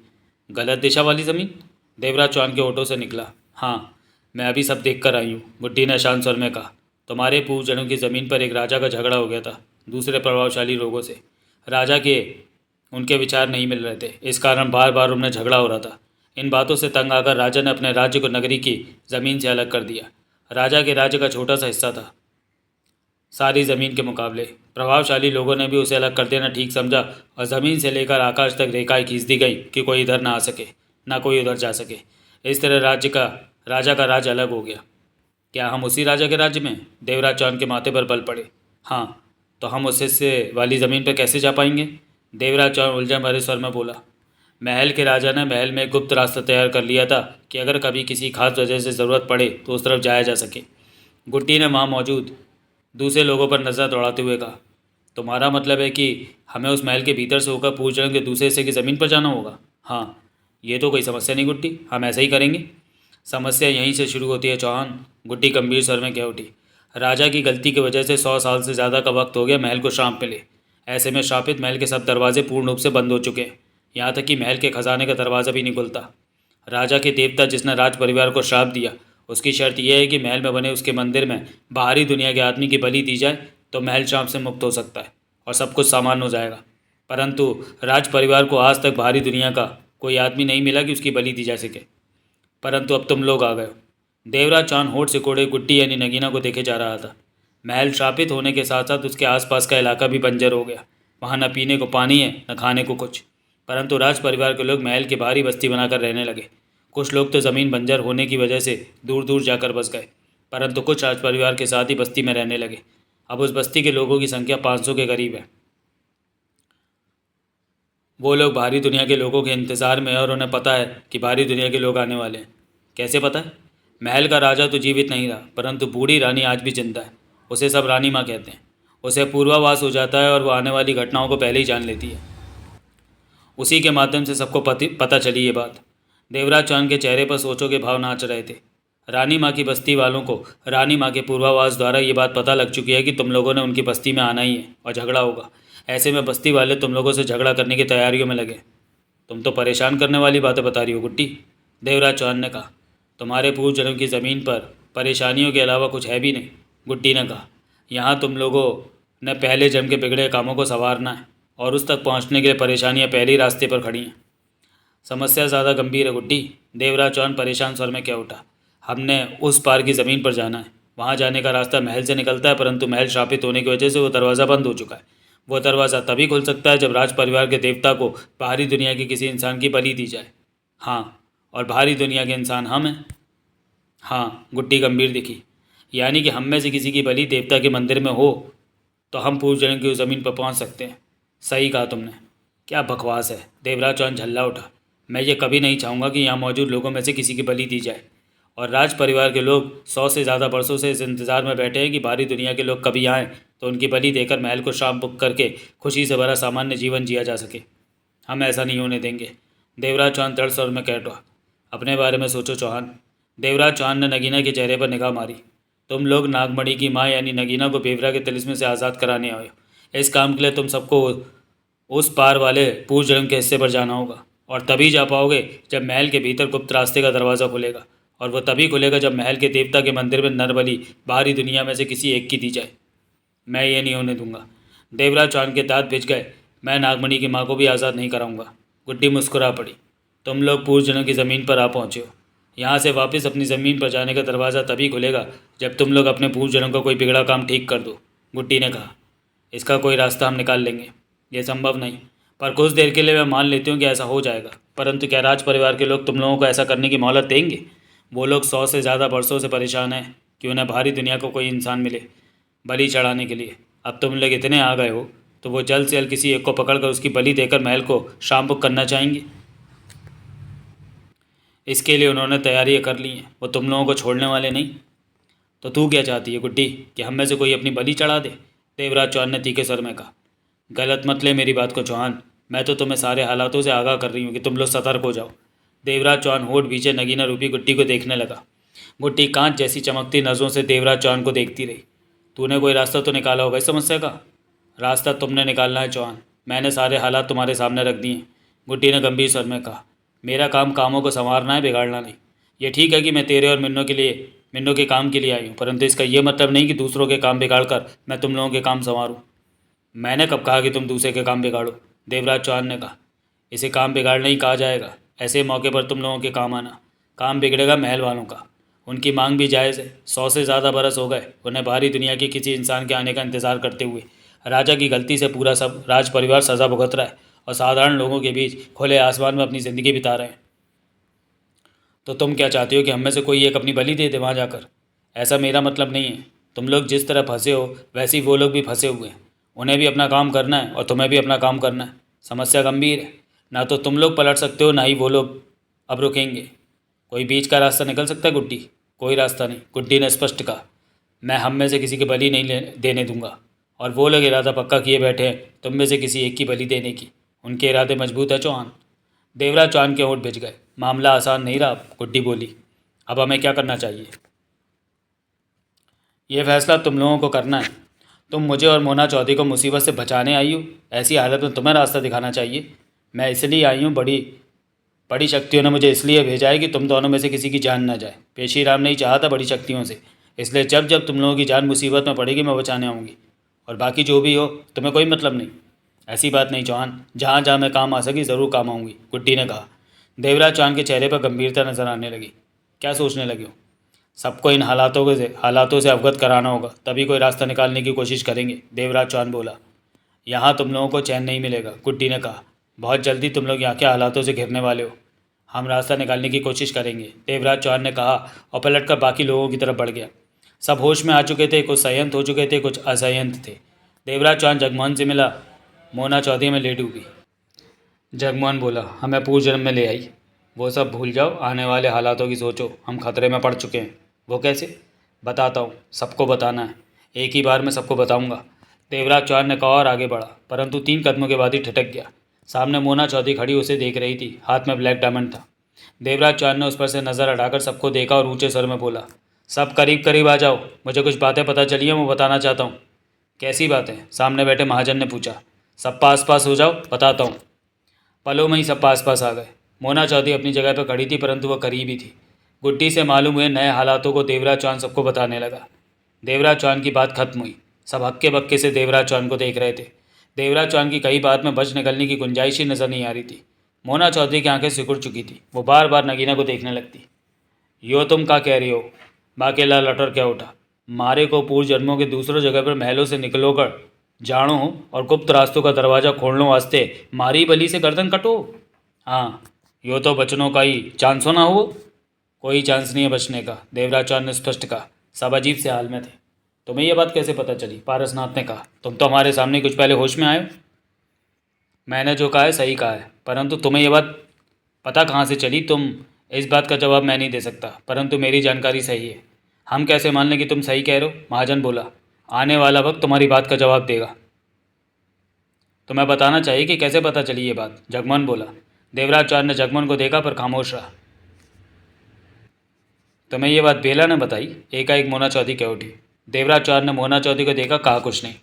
गलत दिशा वाली ज़मीन? देवराज चौहान के होठों से निकला। हाँ, मैं अभी सब देख कर आई हूँ, गुड्डी ने शांत स्वर में कहा। तुम्हारे पूर्व जन्म की ज़मीन पर एक राजा का झगड़ा हो गया था दूसरे प्रभावशाली लोगों से। राजा के उनके विचार नहीं मिल रहे थे, इस कारण बार बार उनमें झगड़ा हो रहा था। इन बातों से तंग आकर राजा ने अपने राज्य को नगरी की ज़मीन से अलग कर दिया। राजा के राज्य का छोटा सा हिस्सा था सारी ज़मीन के मुकाबले। प्रभावशाली लोगों ने भी उसे अलग कर देना ठीक समझा, और ज़मीन से लेकर आकाश तक रेखाएं खींच दी गई कि कोई इधर ना आ सके, ना कोई उधर जा सके। इस तरह राजा का राज्य अलग हो गया। क्या हम उसी राजा के राज्य में? देवराज चौहान के माथे पर बल पड़े। हाँ, तो हम उस हिस्से वाली ज़मीन पर कैसे जा पाएंगे? देवराज चौहान उलझन भरे स्वर में बोला। महल के राजा ने महल में एक गुप्त रास्ता तैयार कर लिया था कि अगर कभी किसी खास वजह से ज़रूरत पड़े तो उस तरफ जाया जा सके। गुड्डी ने वहाँ मौजूद दूसरे लोगों पर नज़र दौड़ाते हुए कहा। तुम्हारा मतलब है कि हमें उस महल के भीतर से होकर पूछ जन्म के दूसरे हिस्से की ज़मीन पर जाना होगा? हाँ, ये तो कोई समस्या नहीं गुड्डी, हम ऐसा ही करेंगे। समस्या यहीं से शुरू होती है चौहान, गुड्डी गंभीर स्वर में कह उठी। राजा की गलती की वजह से 100 साल से ज़्यादा का वक्त हो गया महल को श्राप मिले। ऐसे में श्रापित महल के सब दरवाजे पूर्ण रूप से बंद हो चुके हैं, यहाँ तक कि महल के खजाने का दरवाज़ा भी नहीं खुलता। राजा के देवता जिसने राज परिवार को श्राप दिया, उसकी शर्त यह है कि महल में बने उसके मंदिर में बाहरी दुनिया के आदमी की बलि दी जाए तो महल श्राप से मुक्त हो सकता है और सब कुछ सामान्य हो जाएगा। परंतु राज परिवार को आज तक बाहरी दुनिया का कोई आदमी नहीं मिला कि उसकी बलि दी जा सके। परंतु अब तुम लोग आ गए हो। देवराज चौहान होठ से कोड़े गुड्डी यानी नगीना को देखे जा रहा था। महल श्रापित होने के साथ साथ उसके आसपास का इलाका भी बंजर हो गया। वहाँ न पीने को पानी है, न खाने को कुछ। परंतु राज परिवार के लोग महल की बाहरी बस्ती बनाकर रहने लगे। कुछ लोग तो ज़मीन बंजर होने की वजह से दूर दूर जाकर बस गए, परंतु कुछ राज परिवार के साथ ही बस्ती में रहने लगे। अब उस बस्ती के लोगों की संख्या 500 के करीब है। वो लोग बाहरी दुनिया के लोगों के इंतज़ार में है और उन्हें पता है कि बाहरी दुनिया के लोग आने वाले हैं। कैसे पता है? महल का राजा तो जीवित नहीं रहा, परंतु बूढ़ी रानी आज भी जिंदा है। उसे सब रानी माँ कहते हैं। उसे पूर्वाभास हो जाता है और वो आने वाली घटनाओं को पहले ही जान लेती है। उसी के माध्यम से सबको पता चली ये बात। देवराज चौहान के चेहरे पर सोचों के भाव नाच रहे थे। रानी माँ की बस्ती वालों को रानी माँ के पूर्वाभास द्वारा ये बात पता लग चुकी है कि तुम लोगों ने उनकी बस्ती में आना ही है और झगड़ा होगा। ऐसे में बस्ती वाले तुम लोगों से झगड़ा करने की तैयारियों में लगे। तुम तो परेशान करने वाली बातें बता रही हो गुड्डी, देवराज चौहान ने कहा। तुम्हारे पूर्व जन्म की ज़मीन पर परेशानियों के अलावा कुछ है भी नहीं, गुड्डी ने कहा। यहाँ तुम लोगों ने पहले जन्म के बिगड़े कामों को संवारना है और उस तक पहुँचने के लिए परेशानियाँ पहले ही रास्ते पर खड़ी हैं। समस्या ज़्यादा गंभीर है गुड्डी, देवराज चौहान परेशान स्वर में कह उठा। हमने उस पार की ज़मीन पर जाना है। वहाँ जाने का रास्ता महल से निकलता है, परंतु महल श्रापित होने की वजह से वो दरवाज़ा बंद हो चुका है। वो दरवाज़ा तभी खुल सकता है जब राज परिवार के देवता को बाहरी दुनिया के किसी इंसान की बलि दी जाए। हाँ, और बाहरी दुनिया के इंसान हम हैं। हाँ, गुड्डी गंभीर दिखी। यानी कि हम में से किसी की बलि देवता के मंदिर में हो तो हम पूर्व जन्म की उस ज़मीन पर पहुँच सकते हैं। सही कहा तुमने। क्या बकवास है, देवराज चौहान झल्ला उठा। मैं ये कभी नहीं चाहूँगा कि यहाँ मौजूद लोगों में से किसी की बलि दी जाए। और राज परिवार के लोग 100 से ज़्यादा वर्षों से इस इंतज़ार में बैठे हैं कि बाहरी दुनिया के लोग कभी आएँ तो उनकी बलि देकर महल को शाम बुक करके खुशी से भरा सामान्य जीवन जिया जा सके। हम ऐसा नहीं होने देंगे, देवराज चौहान दृढ़ स्वर में कह उठा। अपने बारे में सोचो चौहान। देवराज चौहान ने नगीना के चेहरे पर निगाह मारी। तुम लोग नागमणि की माँ यानी नगीना को बेवरा के तिलिस्म से आज़ाद कराने आए हो। इस काम के लिए तुम सबको उस पार वाले पूर्व जन्म के हिस्से पर जाना होगा। और तभी जा पाओगे जब महल के भीतर गुप्त रास्ते का दरवाज़ा खुलेगा, और वह तभी खुलेगा जब महल के देवता के मंदिर में नर बलि बाहरी दुनिया में से किसी एक की दी जाए। मैं ये नहीं होने दूंगा। देवराज चौहान के दांत भिज गए। मैं नागमणि की माँ को भी आज़ाद नहीं कराऊंगा। गुड्डी मुस्कुरा पड़ी। तुम लोग पूर्वजनों की ज़मीन पर आ पहुँचे हो। यहाँ से वापस अपनी ज़मीन पर जाने का दरवाज़ा तभी खुलेगा जब तुम लोग अपने पूर्वजनों का कोई बिगड़ा काम ठीक कर दो। गुड्डी ने कहा, इसका कोई रास्ता हम निकाल लेंगे। यह संभव नहीं, पर कुछ देर के लिए मैं मान लेती हूँ कि ऐसा हो जाएगा। परंतु क्या राज परिवार के लोग तुम लोगों को ऐसा करने की मोहलत देंगे? वो लोग 100 से ज़्यादा वर्षों से परेशान हैं कि उन्हें बाहरी दुनिया को कोई इंसान मिले बलि चढ़ाने के लिए। अब तुम लोग इतने आ गए हो तो वो जल्द से जल्द किसी एक को पकड़कर उसकी बलि देकर महल को शाम बुक करना चाहेंगे। इसके लिए उन्होंने तैयारियां कर ली हैं। वो तुम लोगों को छोड़ने वाले नहीं। तो तू क्या चाहती है गुड्डी, कि हम में से कोई अपनी बलि चढ़ा दे? देवराज चौहान ने तीखे स्वर में कहा। गलत मत ले मेरी बात को चौहान। मैं तो तुम्हें सारे हालातों से आगाह कर रही हूँ कि तुम लोग सतर्क हो जाओ। देवराज चौहान होठ पीछे नगीना रूपी गुड्डी को देखने लगा। गुड्डी कांच जैसी चमकती नज़रों से देवराज चौहान को देखती रही। तूने कोई रास्ता तो निकाला होगा इस समस्या का? रास्ता तुमने निकालना है चौहान। मैंने सारे हालात तुम्हारे सामने रख दिए हैं। गुड्डी ने गंभीर स्वर में कहा। मेरा काम कामों को संवारना है, बिगाड़ना नहीं। ये ठीक है कि मैं तेरे और मिन्नों के काम के लिए आई हूँ, परंतु इसका ये मतलब नहीं कि दूसरों के काम बिगाड़ कर मैं तुम लोगों के काम संवारूँ। मैंने कब कहा कि तुम दूसरे के काम बिगाड़ो? देवराज चौहान ने कहा। इसे काम बिगाड़ना ही कहा जाएगा। ऐसे मौके पर तुम लोगों के काम आना। काम बिगड़ेगा महल वालों का। उनकी मांग भी जायज़ है। 100 से ज़्यादा बरस हो गए उन्हें बाहरी दुनिया के किसी इंसान के आने का इंतज़ार करते हुए। राजा की गलती से पूरा सब राज परिवार सज़ा भुगत रहा है और साधारण लोगों के बीच खुले आसमान में अपनी ज़िंदगी बिता रहे हैं। तो तुम क्या चाहती हो कि हम में से कोई एक अपनी बलि दे दे वहाँ जाकर? ऐसा मेरा मतलब नहीं है। तुम लोग जिस तरह फंसे हो वैसे ही वो लोग भी फंसे हुए हैं। उन्हें भी अपना काम करना है और तुम्हें भी अपना काम करना है। समस्या गंभीर है। ना तो तुम लोग पलट सकते हो, ना ही वो लोग अब रुकेंगे। कोई बीच का रास्ता निकल सकता है गुड्डी? कोई रास्ता नहीं, गुड्डी ने स्पष्ट कहा। मैं हम में से किसी की बलि नहीं देने दूंगा। और वो लोग इरादा पक्का किए बैठे हैं तुम में से किसी एक की बलि देने की। उनके इरादे मजबूत है चौहान। देवराज चौहान के होंठ भिज गए। मामला आसान नहीं रहा, गुड्डी बोली। अब हमें क्या करना चाहिए? यह फैसला तुम लोगों को करना है। तुम मुझे और मोना चौधरी को मुसीबत से बचाने आई हो। ऐसी हालत में तुम्हें रास्ता दिखाना चाहिए। मैं इसलिए आई हूँ, बड़ी बड़ी शक्तियों ने मुझे इसलिए भेजा है कि तुम दोनों में से किसी की जान न जाए। पेशी राम ने ही चाहा था बड़ी शक्तियों से। इसलिए जब जब तुम लोगों की जान मुसीबत में पड़ेगी मैं बचाने आऊँगी। और बाकी जो भी हो तुम्हें कोई मतलब नहीं। ऐसी बात नहीं चौहान, जहाँ जहाँ मैं काम आ सकी ज़रूर काम आऊँगी, गुड्डी ने कहा। देवराज चौहान के चेहरे पर गंभीरता नजर आने लगी। क्या सोचने लगे हो? सबको इन हालातों से अवगत कराना होगा, तभी कोई रास्ता निकालने की कोशिश करेंगे, देवराज चौहान बोला। यहाँ तुम लोगों को चैन नहीं मिलेगा, गुड्डी ने कहा। बहुत जल्दी तुम लोग यहाँ के हालातों से घिरने वाले हो। हम रास्ता निकालने की कोशिश करेंगे, देवराज चौहान ने कहा और पलटकर बाकी लोगों की तरफ बढ़ गया। सब होश में आ चुके थे, कुछ संयंत्र हो चुके थे, कुछ असंयंत्र थे। देवराज चौहान जगमोहन से मिला। मोना चौधरी में लेट डूबी। जगमोहन बोला, हमें पूर्व जन्म में ले आई। वो सब भूल जाओ, आने वाले हालातों की सोचो। हम खतरे में पड़ चुके हैं। वो कैसे? बताता हूँ, सबको बताना है। एक ही बार में सबको बताऊँगा, देवराज चौहान ने कहा और आगे बढ़ा, परंतु 3 कदमों के बाद ही ठिठक गया। सामने मोना चौधरी खड़ी उसे देख रही थी। हाथ में ब्लैक डायमंड था। देवराज चौहान ने उस पर से नज़र हटाकर सबको देखा और ऊंचे स्वर में बोला, सब करीब करीब आ जाओ, मुझे कुछ बातें पता चली हैं, वो बताना चाहता हूँ। कैसी बातें? सामने बैठे महाजन ने पूछा। सब पास पास हो जाओ, बताता हूँ। पलों में ही सब पास पास आ गए। मोना चौधरी अपनी जगह पर खड़ी थी, परंतु वह करीब ही थी। गुड्डी से मालूम हुए नए हालातों को देवराज चौहान सबको बताने लगा। देवराज चौहान की बात खत्म हुई। सब हक्के बक्के से देवराज चौहान को देख रहे थे। देवराज चौहान की कई बात में बच निकलने की गुंजाइश ही नज़र नहीं आ रही थी। मोना चौधरी की आंखें सिकुड़ चुकी थी। वो बार बार नगीना को देखने लगती। यो तुम क्या कह रही हो? बाकेला लटर क्या उठा। मारे को पूर्व जन्मों के दूसरों जगह पर महलों से निकलोकर जानो और गुप्त रास्तों का दरवाज़ा खोलने वास्ते मारी बली से गर्दन कटो। हाँ, यो तो बचनों का ही चांस हो ना हो। कोई चांस नहीं है बचने का, देवराज चौहान ने स्पष्ट कहा। सब अजीब से हाल में थे। तुम्हें यह बात कैसे पता चली? पारसनाथ ने कहा। तुम तो हमारे सामने कुछ पहले होश में आए हो। मैंने जो कहा है सही कहा है, परंतु तुम्हें यह बात पता कहाँ से चली? इस बात का जवाब मैं नहीं दे सकता, परंतु मेरी जानकारी सही है। हम कैसे मान लें कि तुम सही कह रहे हो? महाजन बोला। आने वाला वक्त तुम्हारी बात का जवाब देगा। तुम्हें बताना चाहिए कि कैसे पता चली ये बात, जगमोहन बोला। देवराज चौहान ने जगमोहन को देखा पर खामोश रहा। तुम्हें ये बात बेला ने बताई? एकाएक मोना चौधरी कह उठी। देवराज चौहान ने मोना चौधरी को देखा, कहा कुछ नहीं।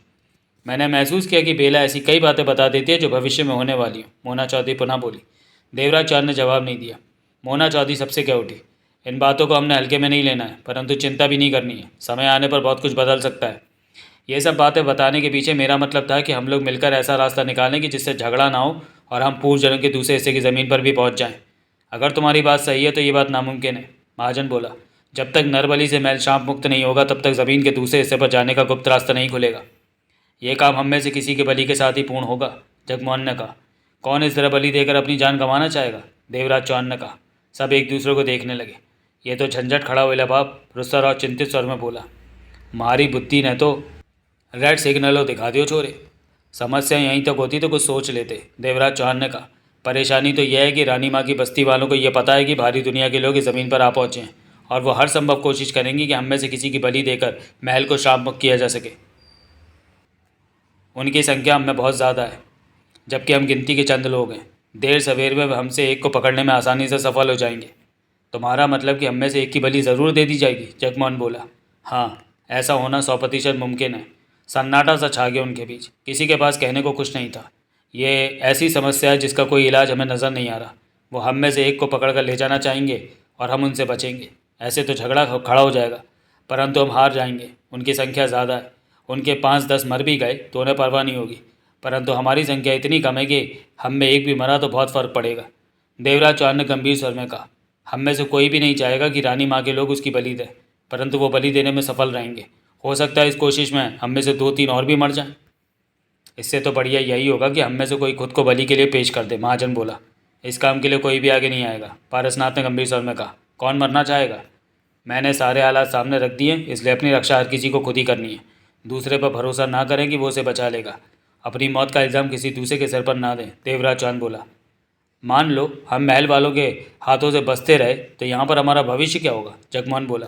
मैंने महसूस किया कि बेला ऐसी कई बातें बता देती है जो भविष्य में होने वाली हो, मोना चौधरी पुनः बोली। देवराज चौहान ने जवाब नहीं दिया। मोना चौधरी सबसे कह उठी, इन बातों को हमने हल्के में नहीं लेना है, परंतु चिंता भी नहीं करनी है। समय आने पर बहुत कुछ बदल सकता है। ये सब बातें बताने के पीछे मेरा मतलब था कि हम लोग मिलकर ऐसा रास्ता निकालें कि जिससे झगड़ा ना हो और हम पूर्व जन्म के दूसरे हिस्से की ज़मीन पर भी पहुंच जाएं। अगर तुम्हारी बात सही है तो ये बात नामुमकिन है, महाजन बोला। जब तक नरबली से मैल शाप मुक्त नहीं होगा तब तक ज़मीन के दूसरे हिस्से पर जाने का गुप्त रास्ता नहीं खुलेगा। ये काम हम में से किसी के बलि के साथ ही पूर्ण होगा, जगमोहन ने कहा। कौन इस तरह बलि देकर अपनी जान गंवाना चाहेगा, देवराज चौहान ने कहा। सब एक दूसरे को देखने लगे। ये तो झंझट खड़ा हुआ बाप, रुस्तर चिंतित स्वर में बोला। मारी बुद्धि ने तो रेड सिग्नलों दिखा दियो छोरे। समस्या यहीं तक होती तो कुछ सोच लेते, देवराज चौहान ने कहा। परेशानी तो यह है कि रानी माँ की बस्ती वालों को यह पता है कि भारी दुनिया के लोग इस ज़मीन पर आ पहुँचे हैं और वो हर संभव कोशिश करेंगे कि हम में से किसी की बलि देकर महल को शाप मुक्त किया जा सके। उनकी संख्या हम में बहुत ज़्यादा है, जबकि हम गिनती के चंद लोग हैं। देर सवेर में हमसे एक को पकड़ने में आसानी से सफल हो जाएंगे। तुम्हारा मतलब कि हम में से एक की बलि ज़रूर दे दी जाएगी, जगमोहन बोला। हाँ, ऐसा होना 100% मुमकिन है। सन्नाटा सा छा गया उनके बीच। किसी के पास कहने को कुछ नहीं था। ये ऐसी समस्या है जिसका कोई इलाज हमें नज़र नहीं आ रहा। वो हम में से एक को पकड़ कर ले जाना चाहेंगे और हम उनसे बचेंगे। ऐसे तो झगड़ा खड़ा हो जाएगा, परंतु हम हार जाएंगे। उनकी संख्या ज़्यादा है। उनके 5-10 मर भी गए तो उन्हें परवाह नहीं होगी, परंतु हमारी संख्या इतनी कम है कि हम में एक भी मरा तो बहुत फ़र्क पड़ेगा। देवराज चौहान ने गंभीर स्वर में कहा। हम में से कोई भी नहीं चाहेगा कि रानी माँ के लोग उसकी बलि दें, परंतु वो बलि देने में सफल रहेंगे। हो सकता है इस कोशिश में हम में से 2-3 और भी मर जाएं। इससे तो बढ़िया यही होगा कि हम में से कोई खुद को बलि के लिए पेश कर दे, महाजन बोला। इस काम के लिए कोई भी आगे नहीं आएगा, पारसनाथ ने गंभीर स्वर में कहा। कौन मरना चाहेगा? मैंने सारे हालात सामने रख दिए, इसलिए अपनी रक्षा हर किसी को खुद ही करनी है। दूसरे पर भरोसा ना करें कि वो उसे बचा लेगा। अपनी मौत का इल्ज़ाम किसी दूसरे के सिर पर ना दें, देवराज चौहान बोला। मान लो हम महल वालों के हाथों से बचते रहे तो यहाँ पर हमारा भविष्य क्या होगा, जगमोहन बोला।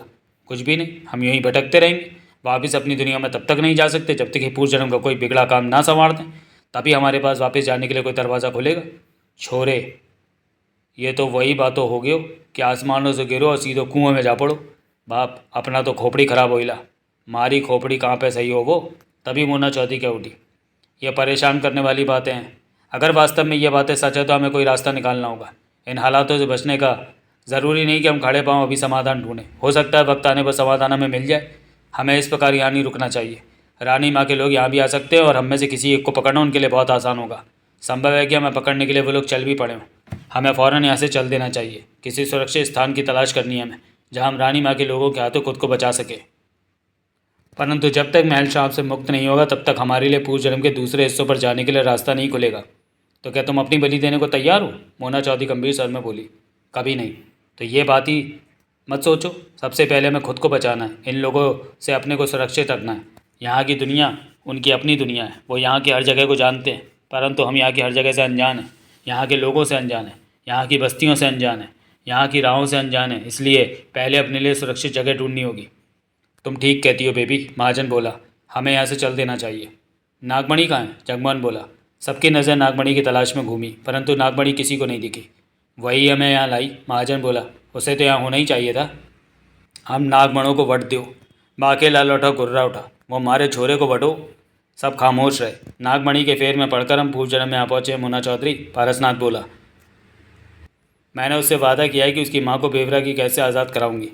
कुछ भी नहीं, हम यूँ ही भटकते रहेंगे। वापस अपनी दुनिया में तब तक नहीं जा सकते जब तक कि पूर्व जन्म का कोई बिगड़ा काम ना संवार दें। तभी हमारे पास वापस जाने के लिए कोई दरवाज़ा खुलेगा। छोरे, ये तो वही बातों हो गयो कि आसमानों से गिरो और सीधो कुएं में जा पड़ो। बाप, अपना तो खोपड़ी खराब होइला। मारी खोपड़ी कहाँ पे सही हो वो। तभी मोना चौधरी कह उठी। ये परेशान करने वाली बातें हैं। अगर वास्तव में ये बातें सच है तो हमें कोई रास्ता निकालना होगा। इन हालातों से बचने का ज़रूरी नहीं कि हम खड़े पाँव अभी समाधान ढूंढें। हो सकता है वक्त आने पर समाधान हमें मिल जाए। हमें इस प्रकार यहाँ नहीं रुकना चाहिए। रानी माँ के लोग यहाँ भी आ सकते हैं और हम में से किसी एक को पकड़ना उनके लिए बहुत आसान होगा। संभव है कि हमें पकड़ने के लिए वो लोग चल भी पड़े हों। हमें फ़ौरन यहाँ से चल देना चाहिए। किसी सुरक्षित स्थान की तलाश करनी है हमें, जहाँ हम रानी माँ के लोगों के हाथों खुद को बचा सके। परंतु जब तक महल शाप से मुक्त नहीं होगा तब तक हमारे लिए पूर्व जन्म के दूसरे हिस्सों पर जाने के लिए रास्ता नहीं खुलेगा। तो क्या तुम अपनी बलि देने को तैयार हो? मोना चौधरी गंभीर स्वर में बोली। कभी नहीं। तो ये बात ही मत सोचो। सबसे पहले हमें खुद को बचाना है। इन लोगों से अपने को सुरक्षित रखना है। यहाँ की दुनिया उनकी अपनी दुनिया है। वो यहाँ की हर जगह को जानते हैं, परंतु हम यहाँ की हर जगह से अनजान हैं। यहाँ के लोगों से अनजान है, यहाँ की बस्तियों से अनजान है, यहाँ की राहों से अनजान है। इसलिए पहले अपने लिए सुरक्षित जगह ढूंढनी होगी। तुम ठीक कहती हो बेबी, महाजन बोला। हमें यहाँ से चल देना चाहिए। नागमणि कहाँ है? जगमोहन बोला। सबकी नज़र नागमणि की तलाश में घूमी, परंतु नागमणि किसी को नहीं दिखी। वही हमें यहाँ लाई, महाजन बोला। उसे तो यहाँ होना ही चाहिए था। हम नागमणों को वट दो। बाके लाल उठा, गुर्रा उठा। वो मारे छोरे को वटो। सब खामोश रहे। नागमणि के फेर में पढ़कर हम पूर्व जन्म में आ पहुँचे, मोना चौधरी, पारसनाथ बोला। मैंने उससे वादा किया है कि उसकी माँ को बेवरा की कैसे आज़ाद कराऊंगी।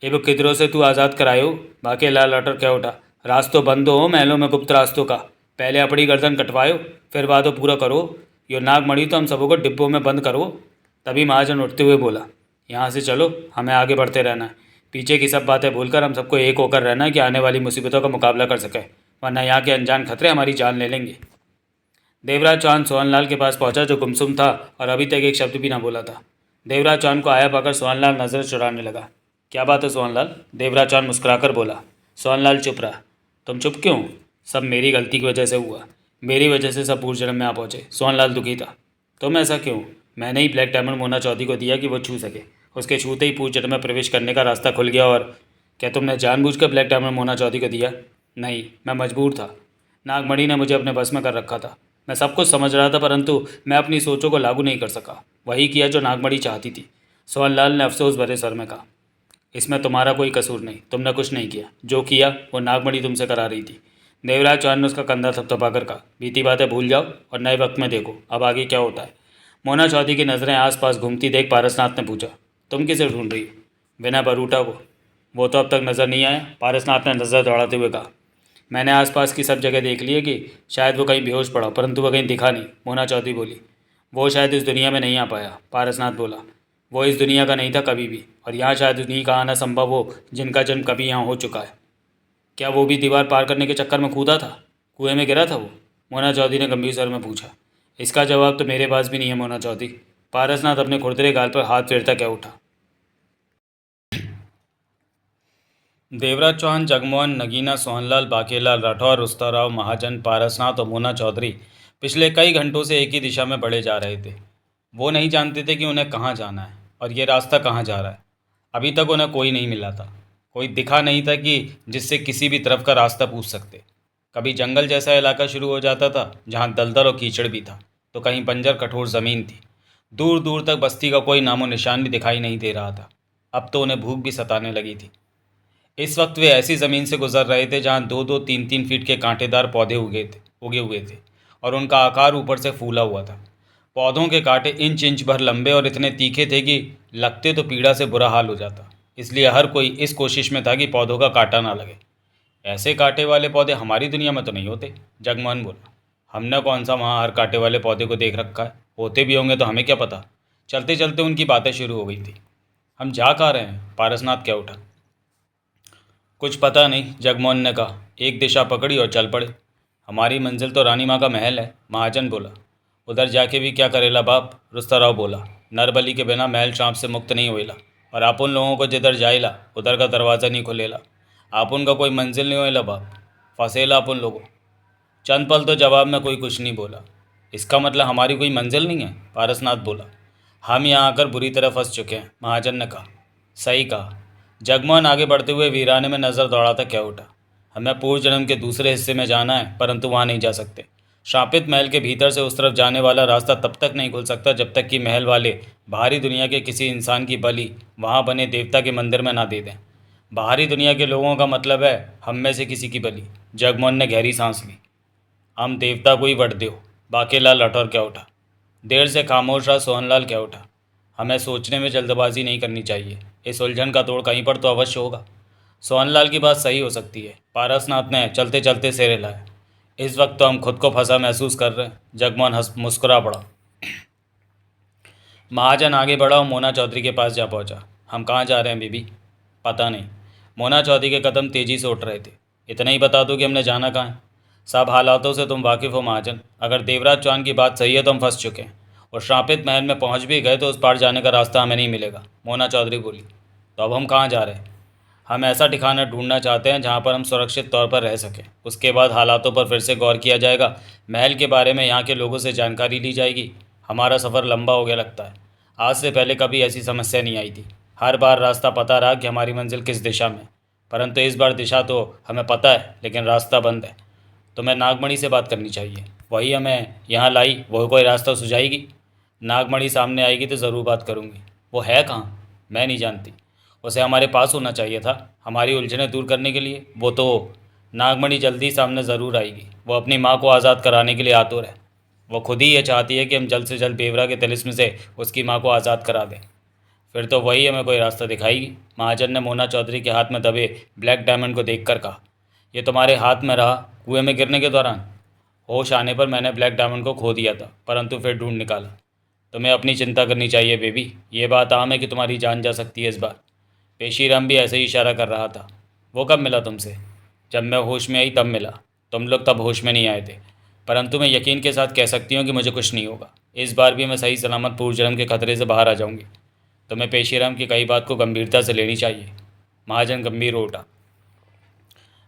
ये वो किधरों से तू आज़ाद करायो? बाके लाल लटर क्या उठा। रास्तों बंद हो महलों में गुप्त रास्तों का। पहले अपनी गर्दन कटवायो, फिर वादो पूरा करो। यो नागमणि तो हम सबों को डिब्बों में बंद करो। तभी महाजन उठते हुए बोला। यहाँ से चलो, हमें आगे बढ़ते रहना है। पीछे की सब बातें भूलकर हम सबको एक होकर रहना है कि आने वाली मुसीबतों का मुकाबला कर सके, वरना यहाँ के अनजान खतरे हमारी जान ले लेंगे। देवराज चौहान सोहनलाल के पास पहुंचा, जो गुमसुम था और अभी तक एक शब्द भी ना बोला था। देवराज चौहान को आया पाकर सोहनलाल नज़र चुराने लगा। क्या बात है सोहनलाल? देवराज चौहान मुस्कुराकर बोला। सोहनलाल चुप रहा। तुम चुप क्यों? सब मेरी गलती की वजह से हुआ। मेरी वजह से सब पूर्व जन्म में आ पहुँचे। सोहनलाल दुखी था। तुम ऐसा क्यों? मैंने ही ब्लैक डायमंड मोना चौधरी को दिया कि वो छू सके। उसके छूते ही पूर्व जन्म में प्रवेश करने का रास्ता खुल गया। और क्या तुमने जानबूझकर ब्लैक डायमंड मोना चौधरी को दिया? नहीं, मैं मजबूर था। नागमणि ने मुझे अपने बस में कर रखा था। मैं सब कुछ समझ रहा था, परंतु मैं अपनी सोचों को लागू नहीं कर सका। वही किया जो नागमणि चाहती थी। सोहनलाल ने अफसोस भरे स्वर में कहा। इसमें तुम्हारा कोई कसूर नहीं। तुमने कुछ नहीं किया। जो किया वो नागमणि तुमसे करा रही थी। देवराज चौहान ने उसका कंधा थपथपाकर कहा। बीती बातें भूल जाओ और नए वक्त में देखो अब आगे क्या होता है। मोना चौधरी की नज़रें आसपास घूमती देख पारसनाथ ने पूछा, तुम किसे ढूंढ रही हो? बिना पर उठा वो तो अब तक नज़र नहीं आया। पारसनाथ ने नज़र दौड़ाते हुए कहा, मैंने आसपास की सब जगह देख ली है कि शायद वो कहीं बेहोश पड़ा, परंतु वह कहीं दिखा नहीं। मोना चौधरी बोली, वो शायद इस दुनिया में नहीं आ पाया। पारसनाथ बोला, वो इस दुनिया का नहीं था कभी भी, और यहाँ शायद उन्हीं का आना संभव हो जिनका जन्म कभी यहाँ हो चुका है। क्या वो भी दीवार पार करने के चक्कर में कूदा था? कुएं में गिरा था वो? मोना चौधरी ने गंभीर स्वर में पूछा। इसका जवाब तो मेरे पास भी नहीं है मोना चौधरी। पारसनाथ अपने खुरदरे गाल पर हाथ फेरता क्या उठा। देवराज चौहान, जगमोहन, नगीना, सोहनलाल, बाकेलाल, राठौर, रुस्ताराव, महाजन, पारसनाथ और मोना चौधरी पिछले कई घंटों से एक ही दिशा में बढ़े जा रहे थे। वो नहीं जानते थे कि उन्हें कहाँ जाना है और ये रास्ता कहाँ जा रहा है। अभी तक उन्हें कोई नहीं मिला था, कोई दिखा नहीं था कि जिससे किसी भी तरफ का रास्ता पूछ सकते। कभी जंगल जैसा इलाका शुरू हो जाता था जहाँ दलदल और कीचड़ भी था, तो कहीं बंजर कठोर ज़मीन थी। दूर दूर तक बस्ती का कोई नामो निशान भी दिखाई नहीं दे रहा था। अब तो उन्हें भूख भी सताने लगी थी। इस वक्त वे ऐसी ज़मीन से गुजर रहे थे जहाँ 2-2, 3-3 फीट के कांटेदार पौधे उगे हुए थे और उनका आकार ऊपर से फूला हुआ था। पौधों के कांटे इंच इंच भर लंबे और इतने तीखे थे कि लगते तो पीड़ा से बुरा हाल हो जाता। इसलिए हर कोई इस कोशिश में था कि पौधों का कांटा ना लगे। ऐसे कांटे वाले पौधे हमारी दुनिया में तो नहीं होते, जगमोहन बोला। हमने कौन सा वहाँ हर कांटे वाले पौधे को देख रखा है? होते भी होंगे तो हमें क्या पता। चलते चलते उनकी बातें शुरू हो गई थी। हम जा कहाँ रहे हैं? पारसनाथ क्या उठा। कुछ पता नहीं, जगमोहन ने कहा। एक दिशा पकड़ी और चल पड़े। हमारी मंजिल तो रानी माँ का महल है, महाजन बोला। उधर जाके भी क्या करेला बाप, रुस्ताराव बोला। नरबली के बिना महल श्राप से मुक्त नहीं होएला, और आप उन लोगों को जिधर जाएला उधर का दरवाज़ा नहीं खुलेला। आप उनका कोई मंजिल नहीं होएला बाप, फंसेला आप उन लोगों। चंद पल तो जवाब में कोई कुछ नहीं बोला। इसका मतलब हमारी कोई मंजिल नहीं है, पारसनाथ बोला। हम यहाँ आकर बुरी तरह फंस चुके हैं, महाजन ने कहा। सही कहा। जगमोहन आगे बढ़ते हुए वीराने में नज़र दौड़ाता क्या उठा। हमें पूर्व जन्म के दूसरे हिस्से में जाना है, परंतु वहाँ नहीं जा सकते। श्रापित महल के भीतर से उस तरफ जाने वाला रास्ता तब तक नहीं खुल सकता जब तक कि महल वाले बाहरी दुनिया के किसी इंसान की बलि वहाँ बने देवता के मंदिर में ना दे दें। बाहरी दुनिया के लोगों का मतलब है हम में से किसी की बलि। जगमोहन ने गहरी सांस ली। हम देवता को ही वट दो, बाकेलाल राठौर क्या उठा। देर से खामोश रहा सोहनलाल क्या उठा। हमें सोचने में जल्दबाजी नहीं करनी चाहिए, इस उलझन का तोड़ कहीं पर तो अवश्य होगा। सोहनलाल की बात सही हो सकती है, पारसनाथ ने चलते चलते सिर हिलाया। इस वक्त तो हम खुद को फंसा महसूस कर रहे हैं। जगमोहन हंस मुस्कुरा पड़ा। महाजन आगे बढ़ा और मोना चौधरी के पास जा पहुंचा। हम कहाँ जा रहे हैं बीबी? पता नहीं। मोना चौधरी के कदम तेजी से उठ रहे थे। इतना ही बता दो कि हमने जाना कहाँ है। सब हालातों से तुम वाकिफ़ हो महाजन। अगर देवराज चौहान की बात सही है तो हम फंस चुके हैं, और श्रापित महल में पहुंच भी गए तो उस पार जाने का रास्ता हमें नहीं मिलेगा, मोना चौधरी बोली। तो अब हम कहाँ जा रहे हैं? हम ऐसा ठिकाना ढूंढना चाहते हैं जहाँ पर हम सुरक्षित तौर पर रह सकें। उसके बाद हालातों पर फिर से गौर किया जाएगा। महल के बारे में यहाँ के लोगों से जानकारी ली जाएगी। हमारा सफ़र लंबा हो गया लगता है। आज से पहले कभी ऐसी समस्या नहीं आई थी। हर बार रास्ता पता रहा कि हमारी मंजिल किस दिशा में, परंतु इस बार दिशा तो हमें पता है लेकिन रास्ता बंद है। तो मैं नागमणि से बात करनी चाहिए, वही हमें यहाँ लाई, वही कोई रास्ता सुझाएगी। नागमणि सामने आएगी तो ज़रूर बात करूँगी। वो है कहाँ? मैं नहीं जानती। उसे हमारे पास होना चाहिए था हमारी उलझनें दूर करने के लिए। वो तो नागमणि जल्दी सामने ज़रूर आएगी। वो अपनी माँ को आज़ाद कराने के लिए आतुर है। वो खुद ही ये चाहती है कि हम जल्द से जल्द बेवरा के तिलिस्म से उसकी माँ को आज़ाद करा दें। फिर तो वही हमें कोई रास्ता दिखाएगी। महाजन ने मोना चौधरी के हाथ में दबे ब्लैक डायमंड को देखकर कहा। ये तुम्हारे हाथ में रहा कुएं में गिरने के दौरान? होश आने पर मैंने ब्लैक डायमंड को खो दिया था, परंतु फिर ढूंढ निकाला। तुम्हें अपनी चिंता करनी चाहिए बेबी। ये बात आम है कि तुम्हारी जान जा सकती है इस बार। पेशीराम भी ऐसे ही इशारा कर रहा था। वो कब मिला तुमसे? जब मैं होश में आई तब मिला। तुम लोग तब होश में नहीं आए थे, परंतु मैं यकीन के साथ कह सकती हूँ कि मुझे कुछ नहीं होगा। इस बार भी मैं सही सलामत पूर्व जन्म के खतरे से बाहर आ जाऊँगी। तुम्हें पेशीराम की कई बात को गंभीरता से लेनी चाहिए। महाजन गंभीर हो उठा।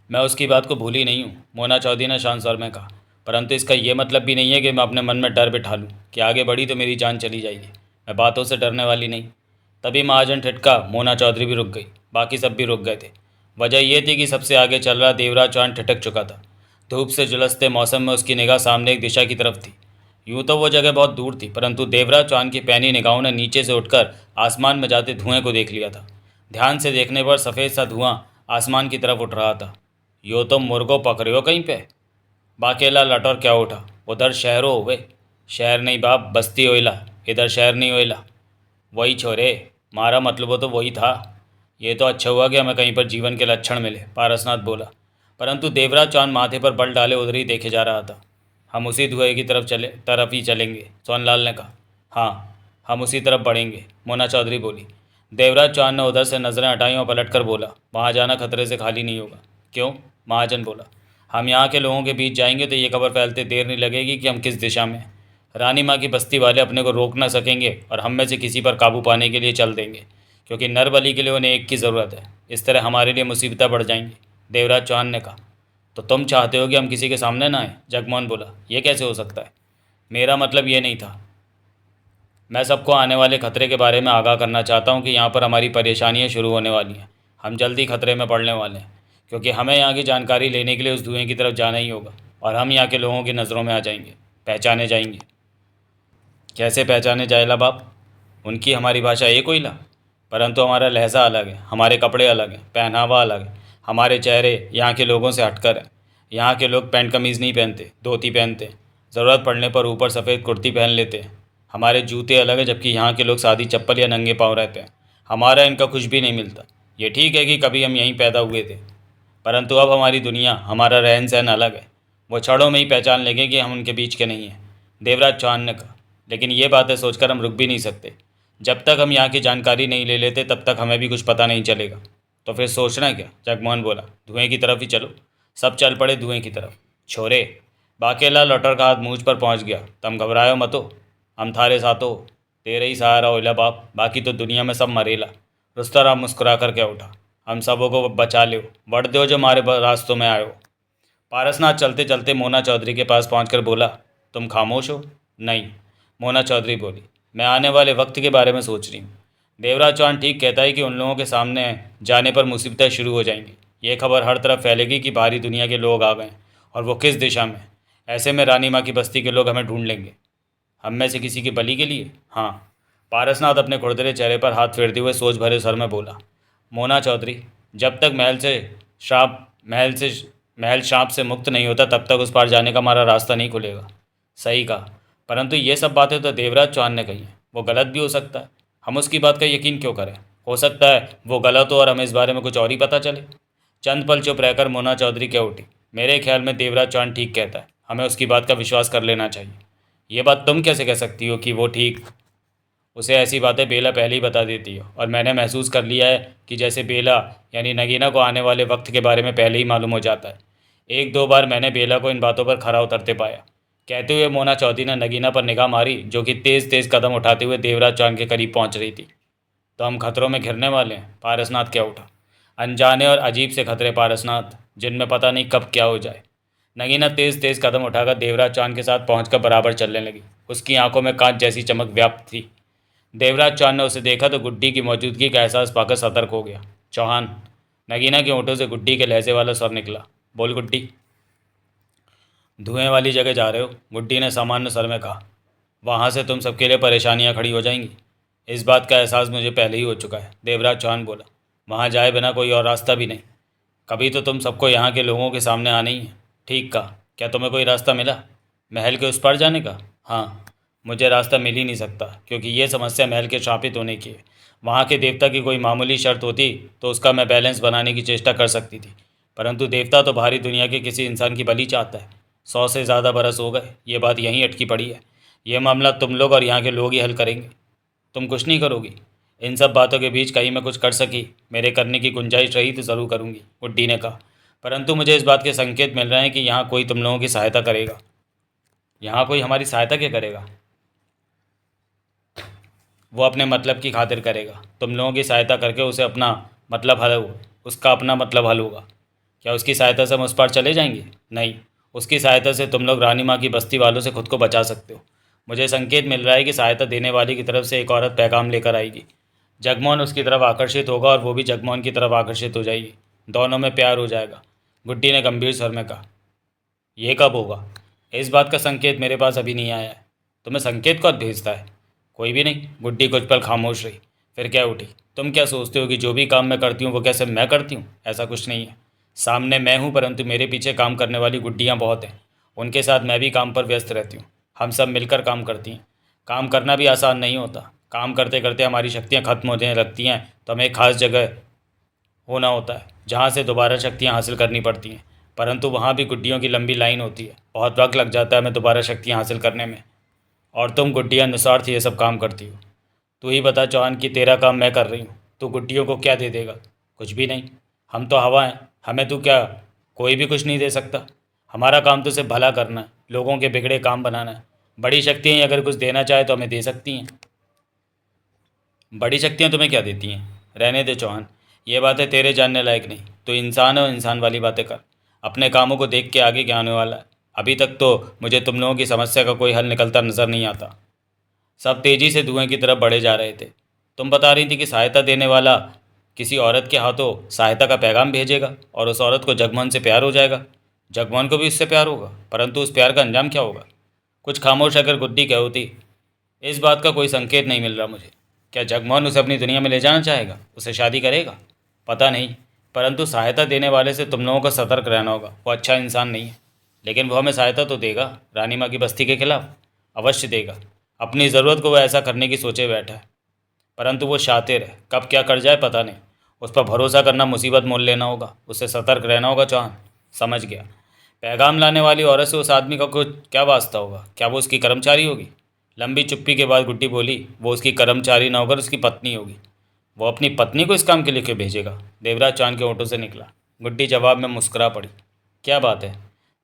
मैं उसकी बात को भूली नहीं हूँ, मोना चौधरी ने शांत स्वर में कहा, परंतु इसका यह मतलब भी नहीं है कि मैं अपने मन में डर बिठा लूँ कि आगे बढ़ी तो मेरी जान चली जाएगी। मैं बातों से डरने वाली नहीं। तभी महाजन ठिठका। मोना चौधरी भी रुक गई, बाकी सब भी रुक गए थे। वजह यह थी कि सबसे आगे चल रहा देवराज चौहान ठिठक चुका था। धूप से झुलसते मौसम में उसकी निगाह सामने एक दिशा की तरफ थी। यूँ तो वो जगह बहुत दूर थी, परंतु देवराज चौहान की पैनी निगाहों ने नीचे से उठकर आसमान में जाते धुएं को देख लिया था। ध्यान से देखने पर सफ़ेद सा धुआं आसमान की तरफ उठ रहा था। यो तो मुर्गो पकड़े हो कहीं पे। बाकेला लटौर क्या उठा। उधर शहरों हुए। शहर नहीं बाप, बस्ती होइला। इधर शहर नहीं होइला। वही छोरे, मारा मतलब तो वही था। ये तो अच्छा हुआ कि हमें कहीं पर जीवन के लक्षण मिले, पारसनाथ बोला। परंतु देवराज चौहान माथे पर बल डाले उधर ही देखे जा रहा था। हम उसी धुएं की तरफ ही चलेंगे, सोनलाल ने कहा। हाँ, हम उसी तरफ बढ़ेंगे, मोना चौधरी बोली। देवराज चौहान ने उधर से नजरें हटाई और पलट कर बोला, वहाँ जाना खतरे से खाली नहीं होगा। क्यों? महाजन बोला। हम यहाँ के लोगों के बीच जाएंगे तो ये खबर फैलते देर नहीं लगेगी कि हम किस दिशा में हैं। रानी माँ की बस्ती वाले अपने को रोक ना सकेंगे और हम में से किसी पर काबू पाने के लिए चल देंगे, क्योंकि नरबली के लिए उन्हें एक की ज़रूरत है। इस तरह हमारे लिए मुसीबतें बढ़ जाएंगी, देवराज चौहान ने कहा। तो तुम चाहते हो कि हम किसी के सामने ना आए? जगमोहन बोला। ये कैसे हो सकता है? मेरा मतलब ये नहीं था। मैं सबको आने वाले खतरे के बारे में आगाह करना चाहता हूँ कि यहाँ पर हमारी परेशानियाँ शुरू होने वाली हैं। हम जल्दी खतरे में पड़ने वाले हैं, क्योंकि हमें यहाँ की जानकारी लेने के लिए उस धुएं की तरफ जाना ही होगा और हम यहाँ के लोगों की नज़रों में आ जाएंगे, पहचाने जाएंगे। कैसे पहचाने जाएला बाप? उनकी हमारी भाषा एक हुईला, परंतु हमारा लहजा अलग है, हमारे कपड़े अलग हैं, पहनावा अलग है, हमारे चेहरे यहाँ के लोगों से हटकर हैं। यहाँ के लोग पैंट कमीज़ नहीं पहनते, धोती पहनते हैं। ज़रूरत पड़ने पर ऊपर सफ़ेद कुर्ती पहन लेते हैं। हमारे जूते अलग हैं, जबकि यहाँ के लोग सादी चप्पल या नंगे पाँव रहते हैं। हमारा इनका कुछ भी नहीं मिलता। ये ठीक है कि कभी हम यहीं पैदा हुए थे, परंतु अब हमारी दुनिया, हमारा रहन सहन अलग है। वो क्षणों में ही पहचान लेंगे कि हम उनके बीच के नहीं हैं, देवराज चौहान ने कहा। लेकिन ये बातें सोचकर हम रुक भी नहीं सकते। जब तक हम यहाँ की जानकारी नहीं ले लेते तब तक हमें भी कुछ पता नहीं चलेगा। तो फिर सोचना क्या? जगमोहन बोला। धुएं की तरफ ही चलो। सब चल पड़े धुएं की तरफ। छोरे, बाकेला लौटर का हाथ मूंछ पर पहुँच गया। तुम घबरायो मतो, हम थारे साथ हो, तेरे ही सहारा होइला बाप, बाकी तो दुनिया में सब मरेला। रुस्तराम मुस्कुरा कर क्या उठा। हम सबों को बचा लो, बढ़ दो जो हमारे रास्तों में आयो। पारसनाथ चलते चलते मोना चौधरी के पास पहुंचकर बोला, तुम खामोश हो? नहीं, मोना चौधरी बोली, मैं आने वाले वक्त के बारे में सोच रही हूँ। देवराज चौहान ठीक कहता है कि उन लोगों के सामने जाने पर मुसीबतें शुरू हो जाएंगी। ये खबर हर तरफ फैलेगी कि बाहरी दुनिया के लोग आ गए और वो किस दिशा में। ऐसे में रानी माँ की बस्ती के लोग हमें ढूंढ लेंगे। हम में से किसी की बलि के लिए? हाँ। पारसनाथ अपने खुरदरे चेहरे पर हाथ फेरते हुए सोच भरे स्वर में बोला। मोना चौधरी, जब तक महल श्राप से मुक्त नहीं होता तब तक उस पार जाने का हमारा रास्ता नहीं खुलेगा। सही कहा, परंतु ये सब बातें तो देवराज चौहान ने कही हैं। वो गलत भी हो सकता है, हम उसकी बात का यकीन क्यों करें? हो सकता है वो गलत हो और हमें इस बारे में कुछ और ही पता चले। चंद पल चुप रहकर मोना चौधरी क्या उठी। मेरे ख्याल में देवराज चौहान ठीक कहता है, हमें उसकी बात का विश्वास कर लेना चाहिए। ये बात तुम कैसे कह सकती हो कि वो ठीक? उसे ऐसी बातें बेला पहले ही बता देती है और मैंने महसूस कर लिया है कि जैसे बेला यानी नगीना को आने वाले वक्त के बारे में पहले ही मालूम हो जाता है। एक दो बार मैंने बेला को इन बातों पर खरा उतरते पाया। कहते हुए मोना चौधरी ने नगीना पर निगाह मारी, जो कि तेज़ तेज़ कदम उठाते हुए देवराज चौहान के करीब पहुंच रही थी। तो हम खतरों में घिरने वाले हैं, पारसनाथ क्या उठा। अनजाने और अजीब से खतरे पारसनाथ, जिनमें पता नहीं कब क्या हो जाए। नगीना तेज़ तेज़ कदम उठाकर देवराज चौहान के साथ पहुंचकर बराबर चलने लगी। उसकी आंखों में कांच जैसी चमक व्याप्त थी। देवराज चौहान ने उसे देखा तो गुड्डी की मौजूदगी का एहसास पाकर सतर्क हो गया। चौहान, नगीना के होठों से गुड्डी के लहजे वाला स्वर निकला। बोल गुड्डी। धुएं वाली जगह जा रहे हो? गुड्डी ने सामान्य स्वर में कहा। वहाँ से तुम सबके लिए परेशानियाँ खड़ी हो जाएंगी। इस बात का एहसास मुझे पहले ही हो चुका है, देवराज चौहान बोला। वहाँ जाए बिना कोई और रास्ता भी नहीं। कभी तो तुम सबको यहाँ के लोगों के सामने आना ही है। ठीक कहा। क्या तुम्हें कोई रास्ता मिला महल के उस पार जाने का? हाँ, मुझे रास्ता मिल ही नहीं सकता, क्योंकि ये समस्या महल के श्रापित होने की है। वहाँ के देवता की कोई मामूली शर्त होती तो उसका मैं बैलेंस बनाने की चेष्टा कर सकती थी, परंतु देवता तो बाहरी दुनिया के किसी इंसान की बलि चाहता है। 100 से ज़्यादा बरस हो गए, ये बात यहीं अटकी पड़ी है। ये मामला तुम लोग और यहाँ के लोग ही हल करेंगे। तुम कुछ नहीं करोगी? इन सब बातों के बीच कहीं मैं कुछ कर सकी, मेरे करने की गुंजाइश रही तो ज़रूर करूँगी, गुड्डी ने कहा। परंतु मुझे इस बात के संकेत मिल रहे हैं कि यहाँ कोई तुम लोगों की सहायता करेगा। यहाँ कोई हमारी सहायता क्या करेगा? वो अपने मतलब की खातिर करेगा। तुम लोगों की सहायता करके उसे अपना मतलब हल हो उसका अपना मतलब हल होगा। क्या उसकी सहायता से हम उस पार चले जाएंगे? नहीं, उसकी सहायता से तुम लोग रानी माँ की बस्ती वालों से खुद को बचा सकते हो। मुझे संकेत मिल रहा है कि सहायता देने वाली की तरफ से एक औरत पैगाम लेकर आएगी। जगमोहन उसकी तरफ आकर्षित होगा और वो भी जगमोहन की तरफ आकर्षित हो जाएगी। दोनों में प्यार हो जाएगा, गुड्डी ने गंभीर स्वर में कहा। यह कब होगा? इस बात का संकेत मेरे पास अभी नहीं आया है। तुम्हें संकेत कौन भेजता है? कोई भी नहीं, गुड्डी कुछ पल खामोश रही, फिर क्या उठी। तुम क्या सोचते हो कि जो भी काम मैं करती हूँ वो कैसे मैं करती हूँ? ऐसा कुछ नहीं है। सामने मैं हूँ, परंतु मेरे पीछे काम करने वाली गुड्डियाँ बहुत हैं। उनके साथ मैं भी काम पर व्यस्त रहती हूँ। हम सब मिलकर काम करती हैं। काम करना भी आसान नहीं होता। काम करते करते हमारी शक्तियाँ खत्म होने लगती हैं तो हमें एक खास जगह होना होता है जहाँ से दोबारा शक्तियाँ हासिल करनी पड़ती हैं। परंतु वहाँ भी गुड्डियों की लंबी लाइन होती है, बहुत वक्त लग जाता है हमें दोबारा शक्तियाँ हासिल करने में। और तुम गुड्डियाँ निस्वार्थ ये सब काम करती हो। तू ही बता चौहान कि तेरा काम मैं कर रही हूँ, तू गुड्डियों को क्या दे देगा? कुछ भी नहीं, हम तो हवा हैं, हमें तू क्या कोई भी कुछ नहीं दे सकता। हमारा काम तो सिर्फ भला करना है, लोगों के बिगड़े काम बनाना है। बड़ी शक्तियाँ ही अगर कुछ देना चाहे तो हमें दे सकती हैं। बड़ी शक्तियाँ तुम्हें क्या देती हैं? रहने दे चौहान, ये बातें तेरे जानने लायक नहीं। तो इंसान और इंसान वाली बातें कर, अपने कामों को देख के आगे क्या होने वाला है। अभी तक तो मुझे तुम लोगों की समस्या का कोई हल निकलता नजर नहीं आता। सब तेजी से धुएं की तरफ बढ़े जा रहे थे। तुम बता रही थी कि सहायता देने वाला किसी औरत के हाथों सहायता का पैगाम भेजेगा और उस औरत को जगमोहन से प्यार हो जाएगा। जगमोहन को भी उससे प्यार होगा, परंतु उस प्यार का अंजाम क्या होगा? कुछ खामोश अगर गुड्डी क्या होती। इस बात का कोई संकेत नहीं मिल रहा मुझे। क्या जगमोहन उसे अपनी दुनिया में ले जाना चाहेगा, उसे शादी करेगा? पता नहीं, परंतु सहायता देने वाले से तुम लोगों को सतर्क रहना होगा। वो अच्छा इंसान नहीं है, लेकिन वो हमें सहायता तो देगा। रानी माँ की बस्ती के खिलाफ अवश्य देगा। अपनी ज़रूरत को वो ऐसा करने की सोचे बैठा है, परंतु वो शातिर है, कब क्या कर जाए पता नहीं। उस पर भरोसा करना मुसीबत मोल लेना होगा, उससे सतर्क रहना होगा चौहान। समझ गया। पैगाम लाने वाली औरत से उस आदमी का कुछ क्या वास्ता होगा? क्या वो उसकी कर्मचारी होगी? लंबी चुप्पी के बाद गुड्डी बोली, वो उसकी कर्मचारी न होकर उसकी पत्नी होगी। वो अपनी पत्नी को इस काम के लिए क्यों भेजेगा? देवराज चौहान के होठों से निकला। गुड्डी जवाब में मुस्कुरा पड़ी। क्या बात है?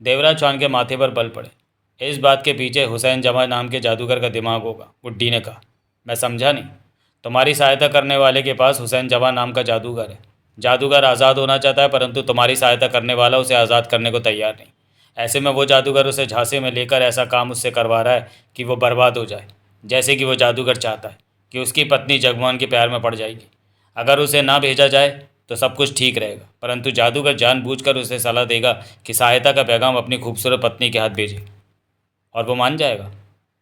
देवराज चौहान के माथे पर बल पड़े। इस बात के पीछे हुसैन जमा नाम के जादूगर का दिमाग होगा, गुड्डी ने कहा। मैं समझा नहीं। तुम्हारी सहायता करने वाले के पास हुसैन जमा नाम का जादूगर है। जादूगर आज़ाद होना चाहता है, परंतु तुम्हारी सहायता करने वाला उसे आज़ाद करने को तैयार नहीं। ऐसे में वो जादूगर उसे झांसे में लेकर ऐसा काम उससे करवा रहा है कि वो बर्बाद हो जाए। जैसे कि वो जादूगर चाहता है कि उसकी पत्नी जगमोहन के प्यार में पड़ जाएगी। अगर उसे ना भेजा जाए तो सब कुछ ठीक रहेगा, परंतु जादूगर जानबूझकर उसे सलाह देगा कि सहायता का पैगाम अपनी खूबसूरत पत्नी के हाथ भेजे, और वो मान जाएगा।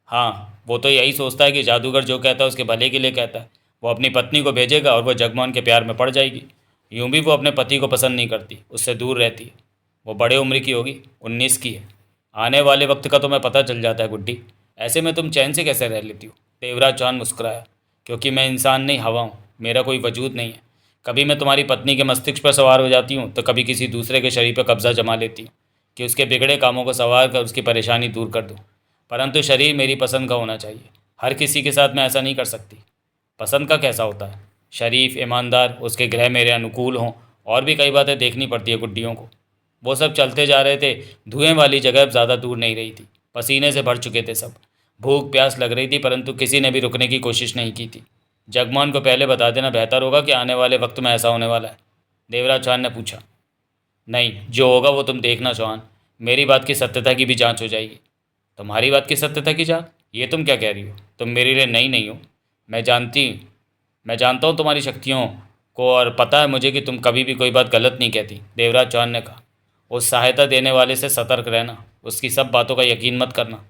हाँ, वो तो यही सोचता है कि जादूगर जो कहता है उसके भले के लिए कहता है। वो अपनी पत्नी को भेजेगा और वो जगमोहन के प्यार में पड़ जाएगी। यूं भी वो अपने पति को पसंद नहीं करती, उससे दूर रहती है। वो बड़े उम्र की होगी, 19 की है। आने वाले वक्त का तुम्हें पता चल जाता है गुड्डी। ऐसे में तुम चैन से कैसे रह लेती हो? देवराज चौहान मुस्कुराया। क्योंकि मैं इंसान नहीं, हवा हूँ, मेरा कोई वजूद नहीं है। कभी मैं तुम्हारी पत्नी के मस्तिष्क पर सवार हो जाती हूँ तो कभी किसी दूसरे के शरीर पर कब्जा जमा लेती हूँ कि उसके बिगड़े कामों को संवार कर उसकी परेशानी दूर कर दूँ। परंतु शरीर मेरी पसंद का होना चाहिए। हर किसी के साथ मैं ऐसा नहीं कर सकती। पसंद का कैसा होता है? शरीफ, ईमानदार, उसके ग्रह मेरे अनुकूल हों, और भी कई बातें देखनी पड़ती है गुड्डियों को। वो सब चलते जा रहे थे। धुएं वाली जगह अब ज़्यादा दूर नहीं रही थी। पसीने से भर चुके थे सब। भूख प्यास लग रही थी, परंतु किसी ने भी रुकने की कोशिश नहीं की थी। जगमोहन को पहले बता देना बेहतर होगा कि आने वाले वक्त में ऐसा होने वाला है। देवराज चौहान ने पूछा। नहीं, जो होगा वो तुम देखना चौहान। मेरी बात की सत्यता की भी जांच हो जाएगी। तुम्हारी बात की सत्यता की जांच? ये तुम क्या कह रही हो? तुम मेरे लिए नई नहीं हो। मैं जानती मैं जानता हूँ तुम्हारी शक्तियों को, और पता है मुझे कि तुम कभी भी कोई बात गलत नहीं कहती। देवराज चौहान ने कहा। उस सहायता देने वाले से सतर्क रहना, उसकी सब बातों का यकीन मत करना।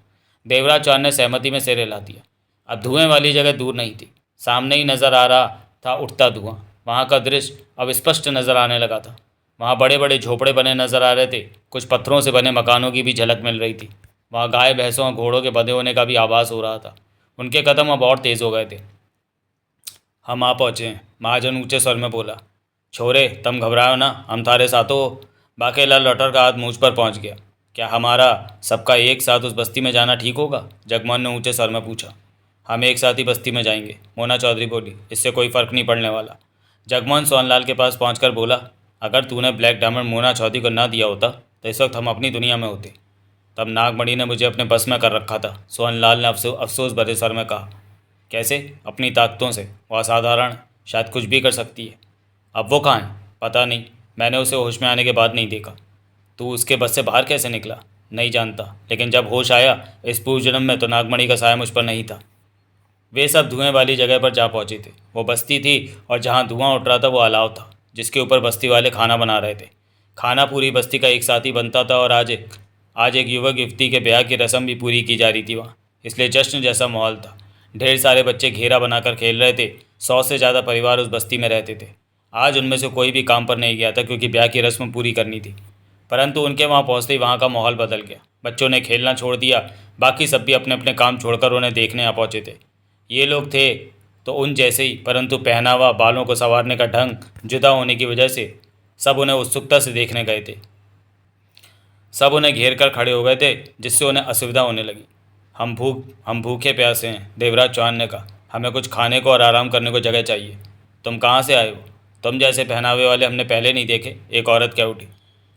देवराज चौहान ने सहमति में सिर हिला दिया। अब धुएं वाली जगह दूर नहीं थी, सामने ही नजर आ रहा था उठता धुआं। वहाँ का दृश्य अब स्पष्ट नजर आने लगा था। वहाँ बड़े बड़े झोपड़े बने नजर आ रहे थे, कुछ पत्थरों से बने मकानों की भी झलक मिल रही थी। वहाँ गाय भैंसों और घोड़ों के बंधे होने का भी आभास हो रहा था। उनके कदम अब और तेज़ हो गए थे। हम आ पहुँचे हैं, महाजन ऊंचे स्वर में बोला। छोरे, तुम घबराओ ना, हम थारे साथों हो। बाकेलाल लौटर का हाथ मुझ पर पहुँच गया। क्या हमारा सबका एक साथ उस बस्ती में जाना ठीक होगा? जगमोहन ने ऊंचे स्वर में पूछा। हम एक साथ ही बस्ती में जाएंगे, मोना चौधरी बोली। इससे कोई फ़र्क नहीं पड़ने वाला। जगमोहन सोनलाल के पास पहुंचकर बोला, अगर तूने ब्लैक डायमंड मोना चौधरी को ना दिया होता तो इस वक्त हम अपनी दुनिया में होते। तब नागमणि ने मुझे अपने बस में कर रखा था, सोनलाल ने अफसोस भरे स्वर में कहा। कैसे? अपनी ताकतों से। वो असाधारण, शायद कुछ भी कर सकती है। अब वो कहाँ है? पता नहीं, मैंने उसे होश में आने के बाद नहीं देखा। तू उसके बस से बाहर कैसे निकला? नहीं जानता, लेकिन जब होश आया इस पूर्व जन्म में तो नागमणि का साया मुझ पर नहीं था। वे सब धुएं वाली जगह पर जा पहुंचे थे। वो बस्ती थी, और जहां धुआं उठ रहा था वो अलाव था, जिसके ऊपर बस्ती वाले खाना बना रहे थे। खाना पूरी बस्ती का एक साथ ही बनता था, और आज एक युवक युवती के ब्याह की रस्म भी पूरी की जा रही थी वहाँ, इसलिए जश्न जैसा माहौल था। ढेर सारे बच्चे घेरा बनाकर खेल रहे थे। 100 से ज़्यादा परिवार उस बस्ती में रहते थे। आज उनमें से कोई भी काम पर नहीं गया था, क्योंकि ब्याह की रस्म पूरी करनी थी। परंतु उनके वहाँ पहुँचते ही वहाँ का माहौल बदल गया। बच्चों ने खेलना छोड़ दिया, बाकी सब भी अपने अपने काम छोड़कर उन्हें देखने आ पहुँचे थे। ये लोग थे तो उन जैसे ही, परंतु पहनावा, बालों को संवारने का ढंग जुदा होने की वजह से सब उन्हें उत्सुकता से देखने गए थे। सब उन्हें घेर कर खड़े हो गए थे, जिससे उन्हें असुविधा होने लगी। हम भूखे प्यासे हैं, देवराज चौहान ने कहा। हमें कुछ खाने को और आराम करने को जगह चाहिए। तुम कहाँ से आए हो? तुम जैसे पहनावे वाले हमने पहले नहीं देखे, एक औरत कह उठी।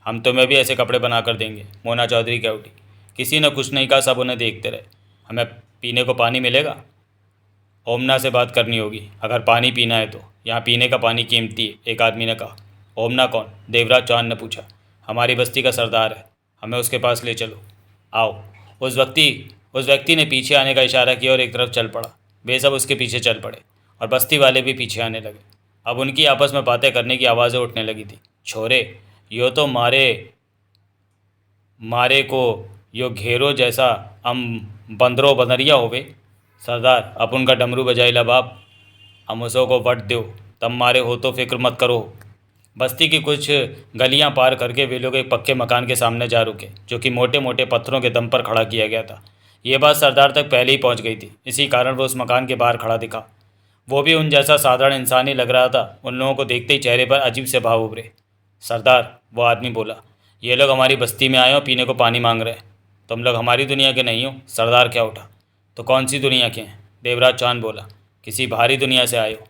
हम तुम्हें भी ऐसे कपड़े बना कर देंगे, मोना चौधरी कह उठी। किसी ने कुछ नहीं कहा, सब उन्हें देखते रहे। हमें पीने को पानी मिलेगा? ओमना से बात करनी होगी, अगर पानी पीना है तो। यहाँ पीने का पानी कीमती है, एक आदमी ने कहा। ओमना कौन? देवराज चौहान ने पूछा। हमारी बस्ती का सरदार है, हमें उसके पास ले चलो। आओ। उस व्यक्ति ने पीछे आने का इशारा किया और एक तरफ चल पड़ा। वे सब उसके पीछे चल पड़े और बस्ती वाले भी पीछे आने लगे। अब उनकी आपस में बातें करने की आवाज़ें उठने लगी थी। छोरे, यो तो मारे मारे को यो घेरो जैसा हम बंदरो बंदरिया होवे। सरदार, अपन का डमरू बजाइला बाप, हम उसों को वट दो, तब मारे हो तो फिक्र मत करो। बस्ती की कुछ गलियां पार करके वे लोग एक पक्के मकान के सामने जा रुके, जो कि मोटे मोटे पत्थरों के दम पर खड़ा किया गया था। ये बात सरदार तक पहले ही पहुंच गई थी, इसी कारण वो उस मकान के बाहर खड़ा दिखा। वो भी उन जैसा साधारण इंसान ही लग रहा था। उन लोगों को देखते ही चेहरे पर अजीब से भाव उभरे। सरदार, वो आदमी बोला, ये लोग हमारी बस्ती में आए और पीने को पानी मांग रहे हैं। तुम लोग हमारी दुनिया के नहीं हो। सरदार क्या उठा। तो कौन सी दुनिया के हैं? देवराज चौहान बोला, किसी बाहरी दुनिया से आए हो।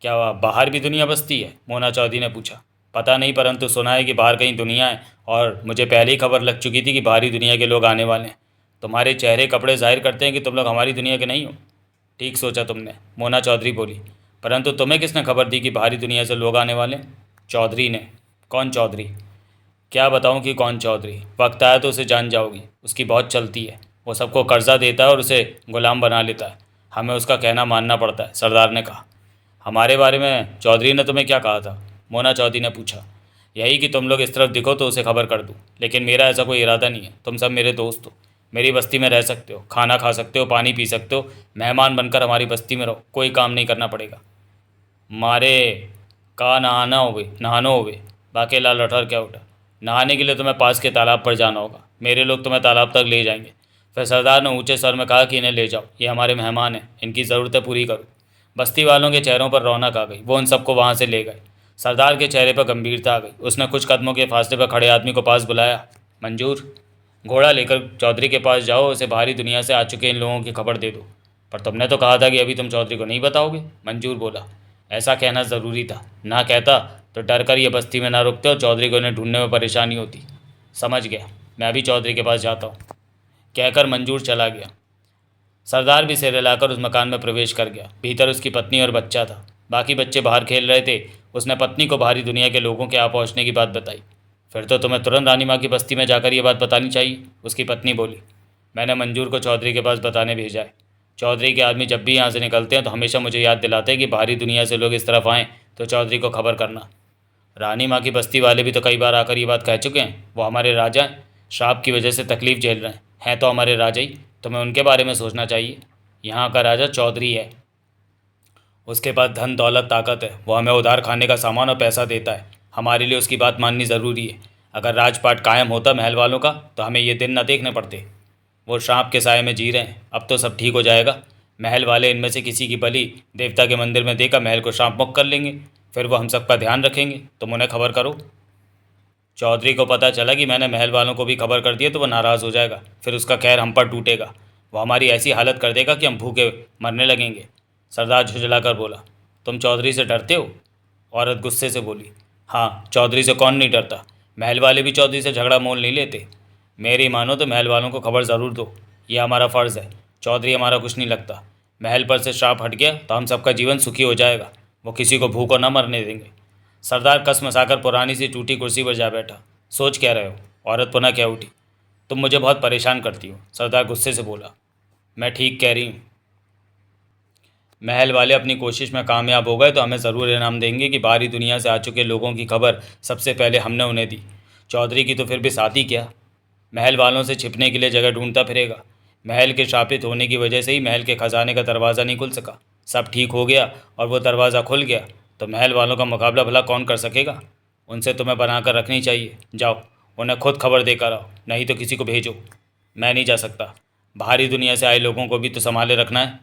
क्या बाहर भी दुनिया बसती है? मोना चौधरी ने पूछा। पता नहीं, परंतु सुना है कि बाहर कहीं दुनिया है, और मुझे पहले ही खबर लग चुकी थी कि बाहरी दुनिया के लोग आने वाले हैं। तुम्हारे चेहरे कपड़े जाहिर करते हैं कि तुम लोग हमारी दुनिया के नहीं हो। ठीक सोचा तुमने, मोना चौधरी बोली, परंतु तुम्हें किसने खबर दी कि बाहरी दुनिया से लोग आने वाले? चौधरी ने। कौन चौधरी? क्या बताऊं कि कौन चौधरी? वक्त आया तो उसे जान जाओगी। उसकी बहुत चलती है, वो सबको कर्जा देता है और उसे गुलाम बना लेता है। हमें उसका कहना मानना पड़ता है, सरदार ने कहा। हमारे बारे में चौधरी ने तुम्हें क्या कहा था? मोना चौधरी ने पूछा। यही कि तुम लोग इस तरफ दिखो तो उसे खबर कर दूँ, लेकिन मेरा ऐसा कोई इरादा नहीं है। तुम सब मेरे दोस्त हो, मेरी बस्ती में रह सकते हो, खाना खा सकते हो, पानी पी सकते हो, मेहमान बनकर हमारी बस्ती में रहो, कोई काम नहीं करना पड़ेगा। मारे का नहाना होवे। बाकी लाल लठौर क्या उठा। नहाने के लिए तुम्हें पास के तालाब पर जाना होगा, मेरे लोग तुम्हें तालाब तक ले जाएंगे। फिर सरदार ने ऊंचे स्वर में कहा कि इन्हें ले जाओ, ये हमारे मेहमान हैं, इनकी ज़रूरतें पूरी करो। बस्ती वालों के चेहरों पर रौनक आ गई। वो उन सबको वहाँ से ले गए। सरदार के चेहरे पर गंभीरता आ गई। उसने कुछ कदमों के फासले पर खड़े आदमी को पास बुलाया। मंजूर, घोड़ा लेकर चौधरी के पास जाओ, उसे बाहरी दुनिया से आ चुके इन लोगों की खबर दे दो। पर तुमने तो कहा था कि अभी तुम चौधरी को नहीं बताओगे। मंजूर बोला, ऐसा कहना ज़रूरी था, ना कहता तो डर कर ये बस्ती में ना रुकते और चौधरी को इन्हें ढूंढने में परेशानी होती। समझ गया, मैं अभी चौधरी के पास जाता हूँ, कहकर मंजूर चला गया। सरदार भी सिर हिलाकर उस मकान में प्रवेश कर गया। भीतर उसकी पत्नी और बच्चा था, बाकी बच्चे बाहर खेल रहे थे। उसने पत्नी को बाहरी दुनिया के लोगों के आ पहुँचने की बात बताई। फिर तो तुम्हें तुरंत रानी माँ की बस्ती में जाकर ये बात बतानी चाहिए, उसकी पत्नी बोली। मैंने मंजूर को चौधरी के पास बताने भेजा है। चौधरी के आदमी जब भी यहाँ से निकलते हैं तो हमेशा मुझे याद दिलाते हैं कि बाहरी दुनिया से लोग इस तरफ आएँ तो चौधरी को खबर करना। रानी माँ की बस्ती वाले भी तो कई बार आकर ये बात कह चुके हैं। वो हमारे राजा हैं, श्राप की वजह से तकलीफ़ झेल रहे हैं तो हमारे राजा ही, तुम्हें उनके बारे में सोचना चाहिए। यहाँ का राजा चौधरी है, उसके पास धन दौलत ताकत है, वो हमें उधार खाने का सामान और पैसा देता है। हमारे लिए उसकी बात माननी ज़रूरी है। अगर राजपाट कायम होता महल वालों का तो हमें ये दिन न देखने पड़ते। वो श्राप के साए में जी रहे हैं, अब तो सब ठीक हो जाएगा। महल वाले इनमें से किसी की बलि देवता के मंदिर में देकर महल को श्राप मुक्त कर लेंगे, फिर वो हम सबका ध्यान रखेंगे। तुम उन्हें खबर करो। चौधरी को पता चला कि मैंने महल वालों को भी खबर कर दिया तो वह नाराज़ हो जाएगा, फिर उसका खैर हम पर टूटेगा। वो हमारी ऐसी हालत कर देगा कि हम भूखे मरने लगेंगे। सरदार झुंझलाकर बोला। तुम चौधरी से डरते हो? औरत गुस्से से बोली। हाँ, चौधरी से कौन नहीं डरता। महल वाले भी चौधरी से झगड़ा मोल नहीं लेते। मेरी मानो तो महल वालों को खबर ज़रूर दो, यह हमारा फ़र्ज़ है। चौधरी हमारा कुछ नहीं लगता। महल पर से श्राप हट गया तो हम सबका जीवन सुखी हो जाएगा। वो किसी को भूखों न मरने देंगे। सरदार कसमसाकर पुरानी सी टूटी कुर्सी पर जा बैठा। सोच क्या रहे हो? औरत पुनः क्या उठी। तुम मुझे बहुत परेशान करती हो, सरदार गुस्से से बोला। मैं ठीक कह रही हूँ। महल वाले अपनी कोशिश में कामयाब हो गए तो हमें ज़रूर इनाम देंगे कि बाहरी दुनिया से आ चुके लोगों की खबर सबसे पहले हमने उन्हें दी। चौधरी की तो फिर भी साथी क्या, महल वालों से छिपने के लिए जगह ढूंढता फिरेगा। महल के शापित होने की वजह से ही महल के खजाने का दरवाज़ा नहीं खुल सका। सब ठीक हो गया और वो दरवाज़ा खुल गया तो महल वालों का मुकाबला भला कौन कर सकेगा। उनसे तुम्हें बनाकर रखनी चाहिए। जाओ, उन्हें खुद खबर देकर आओ, नहीं तो किसी को भेजो। मैं नहीं जा सकता। बाहरी दुनिया से आए लोगों को भी तो संभाले रखना है।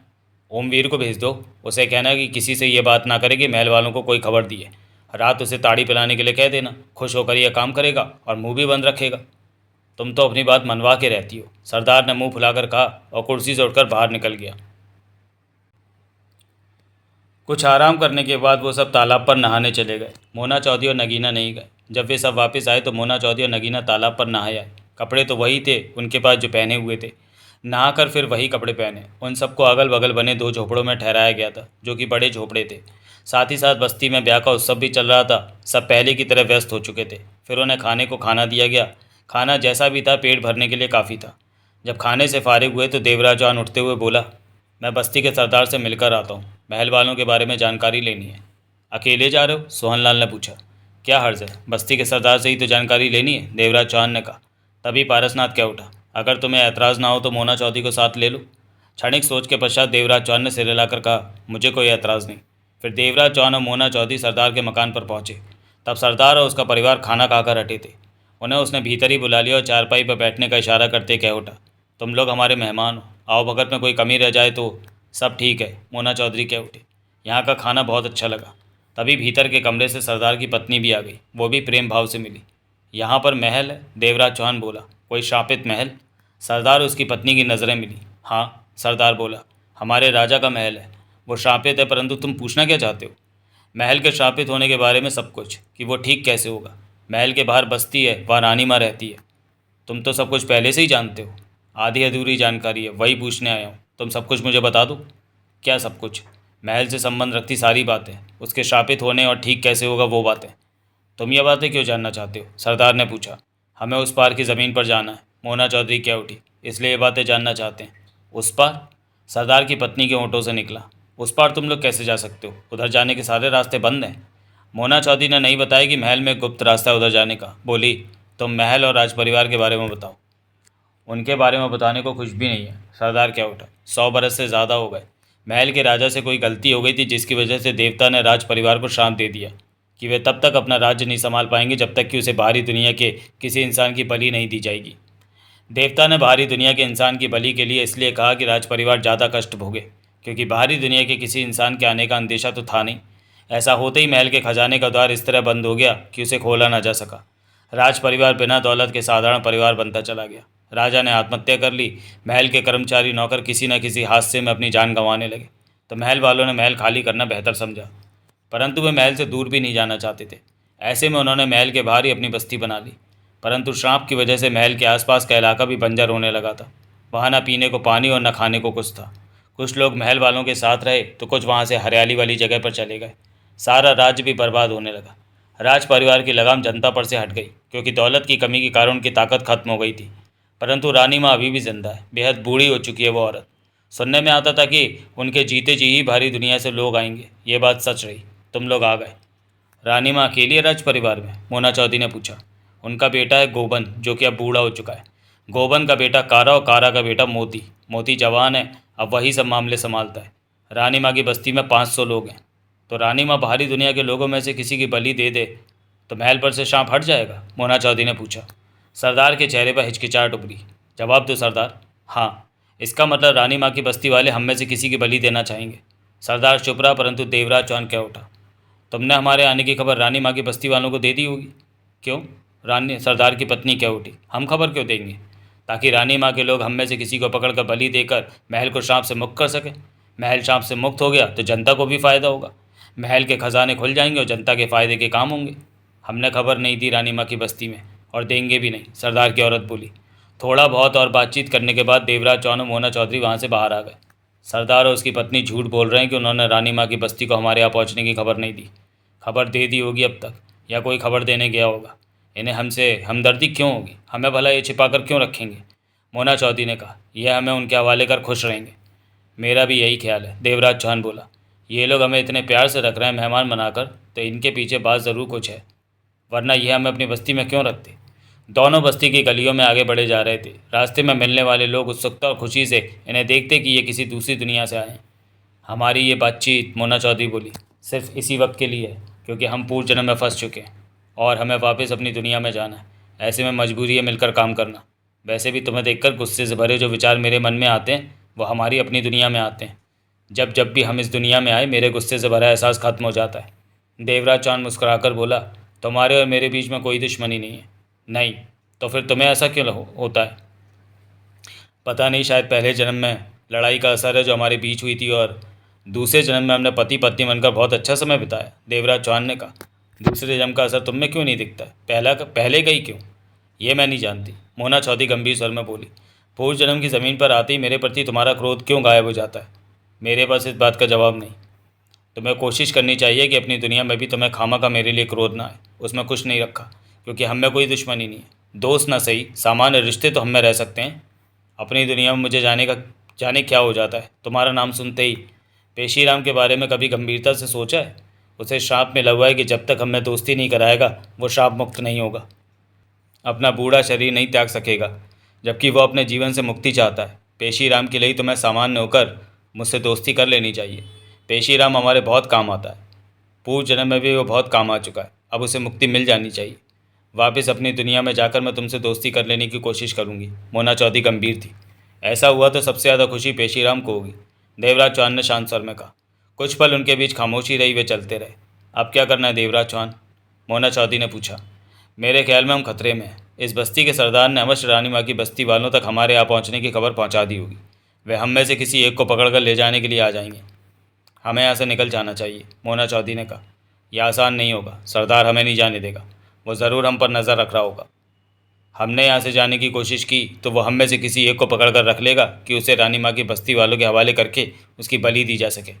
ओमवीर को भेज दो, उसे कहना कि किसी से ये बात ना करे कि महल वालों को कोई खबर दी है। रात उसे ताड़ी पिलाने के लिए कह देना, खुश होकर यह काम करेगा और मुंह भी बंद रखेगा। तुम तो अपनी बात मनवा के रहती हो, सरदार ने मुंह फुलाकर कहा और कुर्सी से उठकर बाहर निकल गया। कुछ आराम करने के बाद वो सब तालाब पर नहाने चले गए। मोना चौधरी और नगीना नहीं गए। जब वे सब वापस आए तो मोना चौधरी और नगीना तालाब पर नहाए आए। कपड़े तो वही थे उनके पास जो पहने हुए थे। नहाकर फिर वही कपड़े पहने। उन सबको अगल बगल बने 2 झोपड़ों में ठहराया गया था, जो कि बड़े झोपड़े थे। साथ ही साथ बस्ती में ब्याह का उत्सव भी चल रहा था। सब पहले की तरह व्यस्त हो चुके थे। फिर उन्हें खाने को खाना दिया गया। खाना जैसा भी था पेट भरने के लिए काफ़ी था। जब खाने से फारिग हुए तो देवराज चौहान उठते हुए बोला, मैं बस्ती के सरदार से मिलकर आता हूँ, महल वालों के बारे में जानकारी लेनी है। अकेले जा रहे हो? सोहनलाल ने पूछा। क्या हर्ज है, बस्ती के सरदार से ही तो जानकारी लेनी है, देवराज चौहान ने कहा। तभी पारसनाथ कह उठा, अगर तुम्हें ऐतराज़ ना हो तो मोना चौधरी को साथ ले लो। क्षणिक सोच के पश्चात देवराज चौहान ने सिर हिलाकर कहा, मुझे कोई ऐतराज़ नहीं। फिर देवराज चौहान और मोना चौधरी सरदार के मकान पर पहुंचे। तब सरदार और उसका परिवार खाना खाकर हटे थे। उन्हें उसने भीतर ही बुला लिया और चारपाई पर बैठने का इशारा करते कह उठा, तुम लोग हमारे मेहमान हो, आओ भगत में कोई कमी रह जाए तो। सब ठीक है, मोना चौधरी कह उठे। यहाँ का खाना बहुत अच्छा लगा। तभी भीतर के कमरे से सरदार की पत्नी भी आ गई, वो भी प्रेम भाव से मिली। यहाँ पर महल है, देवराज चौहान बोला। कोई श्रापित महल? सरदार और उसकी पत्नी की नज़रें मिली। हाँ, सरदार बोला, हमारे राजा का महल है। वो श्रापित है, परंतु तुम पूछना क्या चाहते हो? महल के श्रापित होने के बारे में सब कुछ, कि वो ठीक कैसे होगा। महल के बाहर बस्ती है, वहाँ रानी माँ रहती है। तुम तो सब कुछ पहले से ही जानते हो। आधी अधूरी जानकारी है, वही पूछने आया हूँ। तुम सब कुछ मुझे बता दो। क्या सब कुछ? महल से संबंध रखती सारी बातें, उसके श्रापित होने और ठीक कैसे होगा वो बातें। तुम ये बातें क्यों जानना चाहते हो? सरदार ने पूछा। हमें उस पार की ज़मीन पर जाना है, मोना चौधरी कह उठी, इसलिए ये बातें जानना चाहते हैं। उस पार? सरदार की पत्नी के होंठों से निकला। उस पार तुम लोग कैसे जा सकते हो? उधर जाने के सारे रास्ते बंद हैं। मोना चौधरी ने नहीं बताया कि महल में एक गुप्त रास्ता है उधर जाने का। बोली, तुम महल और राज परिवार के बारे में बताओ। उनके बारे में बताने को कुछ भी नहीं है, सरदार क्या उठा। 100 बरस से ज़्यादा हो गए। महल के राजा से कोई गलती हो गई थी, जिसकी वजह से देवता ने राज परिवार को श्राप दे दिया कि वे तब तक अपना राज्य नहीं संभाल पाएंगे जब तक कि उसे बाहरी दुनिया के किसी इंसान की बलि नहीं दी जाएगी। देवता ने बाहरी दुनिया के इंसान की बलि के लिए इसलिए कहा कि राज परिवार ज़्यादा कष्ट भोगे, क्योंकि बाहरी दुनिया के किसी इंसान के आने का अंदेशा तो था नहीं। ऐसा होते ही महल के खजाने का द्वार इस तरह बंद हो गया कि उसे खोला ना जा सका। राज परिवार बिना दौलत के साधारण परिवार बनता चला गया। राजा ने आत्महत्या कर ली। महल के कर्मचारी नौकर किसी न किसी हादसे में अपनी जान गंवाने लगे, तो महल वालों ने महल खाली करना बेहतर समझा। परंतु वे महल से दूर भी नहीं जाना चाहते थे। ऐसे में उन्होंने महल के बाहर ही अपनी बस्ती बना ली। परंतु श्राप की वजह से महल के आसपास का इलाका भी बंजर होने लगा था। वहाँ न पीने को पानी और न खाने को कुछ था। कुछ लोग महल वालों के साथ रहे तो कुछ वहाँ से हरियाली वाली जगह पर चले गए। सारा राज्य भी बर्बाद होने लगा। राज परिवार की लगाम जनता पर से हट गई, क्योंकि दौलत की कमी के कारण उनकी ताकत खत्म हो गई थी। परंतु रानी माँ अभी भी जिंदा है। बेहद बूढ़ी हो चुकी है वो औरत। सुनने में आता था कि उनके जीते जी ही बाहरी दुनिया से लोग आएंगे। ये बात सच रही। तुम लोग आ गए। रानी माँ अकेली है राज परिवार में? मोना चौधरी ने पूछा। उनका बेटा है गोबन, जो कि अब बूढ़ा हो चुका है। गोबन का बेटा कारा और कारा का बेटा मोती। मोती जवान है, अब वही सब मामले संभालता है। रानी माँ की बस्ती में 500 लोग हैं। तो रानी माँ बाहरी दुनिया के लोगों में से किसी की बलि दे दे तो महल पर से शांप हट जाएगा? मोना चौधरी ने पूछा। सरदार के चेहरे पर हिचकिचाहट उभरी। जवाब दो सरदार। हाँ, इसका मतलब रानी माँ की बस्ती वाले हम में से किसी की बलि देना चाहेंगे। सरदार चुप रहा, परंतु देवराज चौहान कह उठा, तुमने हमारे आने की खबर रानी माँ की बस्ती वालों को दे दी होगी। क्यों? रानी सरदार की पत्नी कह उठी। हम खबर क्यों देंगे? ताकि रानी माँ के लोग हम में से किसी को पकड़कर बलि देकर महल को श्राप से मुक्त कर सकें। महल श्राप से मुक्त हो गया तो जनता को भी फ़ायदा होगा। महल के खजाने खुल जाएंगे और जनता के फ़ायदे के काम होंगे। हमने खबर नहीं दी रानी माँ की बस्ती में, और देंगे भी नहीं, सरदार की औरत बोली। थोड़ा बहुत और बातचीत करने के बाद देवराज चौहान और मोना चौधरी वहाँ से बाहर आ गए। सरदार और उसकी पत्नी झूठ बोल रहे हैं कि उन्होंने रानी माँ की बस्ती को हमारे यहाँ पहुँचने की खबर नहीं दी। खबर दे दी होगी अब तक, या कोई खबर देने गया होगा। इन्हें हमसे हमदर्दी क्यों होगी? हमें भला ये छिपा कर क्यों रखेंगे? मोना चौधरी ने कहा। यह हमें उनके हवाले कर खुश रहेंगे। मेरा भी यही ख्याल है, देवराज चौहान बोला। ये लोग हमें इतने प्यार से रख रहे हैं मेहमान बनाकर, तो इनके पीछे बात ज़रूर कुछ है, वरना यह हमें अपनी बस्ती में क्यों रखते? दोनों बस्ती की गलियों में आगे बढ़े जा रहे थे। रास्ते में मिलने वाले लोग उत्सुकता और खुशी से इन्हें देखते कि ये किसी दूसरी दुनिया से आए हैं। हमारी ये बातचीत, मोना चौधरी बोली, सिर्फ इसी वक्त के लिए है, क्योंकि हम पूर्व जन्म में फंस चुके हैं और हमें वापस अपनी दुनिया में जाना है। ऐसे में मजबूरी है मिलकर काम करना। वैसे भी तुम्हें देखकर गुस्से से भरे जो विचार मेरे मन में आते हैं वो हमारी अपनी दुनिया में आते हैं। जब जब भी हम इस दुनिया में आए मेरे गुस्से से भरा एहसास खत्म हो जाता है। देवराज चांद मुस्कुराकर बोला, तुम्हारे और मेरे बीच में कोई दुश्मनी नहीं है। नहीं, तो फिर तुम्हें ऐसा क्यों होता है? पता नहीं, शायद पहले जन्म में लड़ाई का असर है जो हमारे बीच हुई थी, और दूसरे जन्म में हमने पति पत्नी बनकर बहुत अच्छा समय बिताया। देवराज चौहान ने कहा, दूसरे जन्म का असर तुम में क्यों नहीं दिखता है? पहले का ही क्यों? ये मैं नहीं जानती, मोना चौधरी गंभीर स्वर में बोली। पूर्व जन्म की ज़मीन पर आते ही मेरे प्रति तुम्हारा क्रोध क्यों गायब हो जाता है? मेरे पास इस बात का जवाब नहीं। तुम्हें कोशिश करनी चाहिए कि अपनी दुनिया में भी तुम्हें खामा का मेरे लिए क्रोध ना आए। उसमें कुछ नहीं रखा, क्योंकि हम में कोई दुश्मनी नहीं है। दोस्त ना सही, सामान्य रिश्ते तो हम में रह सकते हैं। अपनी दुनिया में मुझे जाने क्या हो जाता है तुम्हारा नाम सुनते ही। पेशीराम के बारे में कभी गंभीरता से सोचा है? उसे श्राप में लगा है कि जब तक हमें दोस्ती नहीं कराएगा वो श्राप मुक्त नहीं होगा, अपना बूढ़ा शरीर नहीं त्याग सकेगा, जबकि वो अपने जीवन से मुक्ति चाहता है। पेशीराम के लिए तुम्हें सामान्य होकर मुझसे दोस्ती कर लेनी चाहिए। पेशीराम हमारे बहुत काम आता है, पूर्व जन्म में भी वो बहुत काम आ चुका है। अब उसे मुक्ति मिल जानी चाहिए। वापस अपनी दुनिया में जाकर मैं तुमसे दोस्ती कर लेने की कोशिश करूंगी। मोना चौधरी गंभीर थी। ऐसा हुआ तो सबसे ज़्यादा खुशी पेशीराम को होगी, देवराज चौहान ने शांत स्वर में कहा। कुछ पल उनके बीच खामोशी रही, वे चलते रहे। अब क्या करना है देवराज चौहान? मोना चौधरी ने पूछा। मेरे ख्याल में हम खतरे में हैं। इस बस्ती के सरदार ने अवश्य रानी माँ की बस्ती वालों तक हमारे यहाँ पहुँचने की खबर पहुँचा दी होगी। वे हम में से किसी एक को पकड़कर ले जाने के लिए आ जाएंगे। हमें यहाँ से निकल जाना चाहिए, मोना चौधरी ने कहा। यह आसान नहीं होगा, सरदार हमें नहीं जाने देगा। वो ज़रूर हम पर नज़र रख रहा होगा। हमने यहाँ से जाने की कोशिश की तो वो हम में से किसी एक को पकड़ कर रख लेगा कि उसे रानी माँ की बस्ती वालों के हवाले करके उसकी बलि दी जा सके।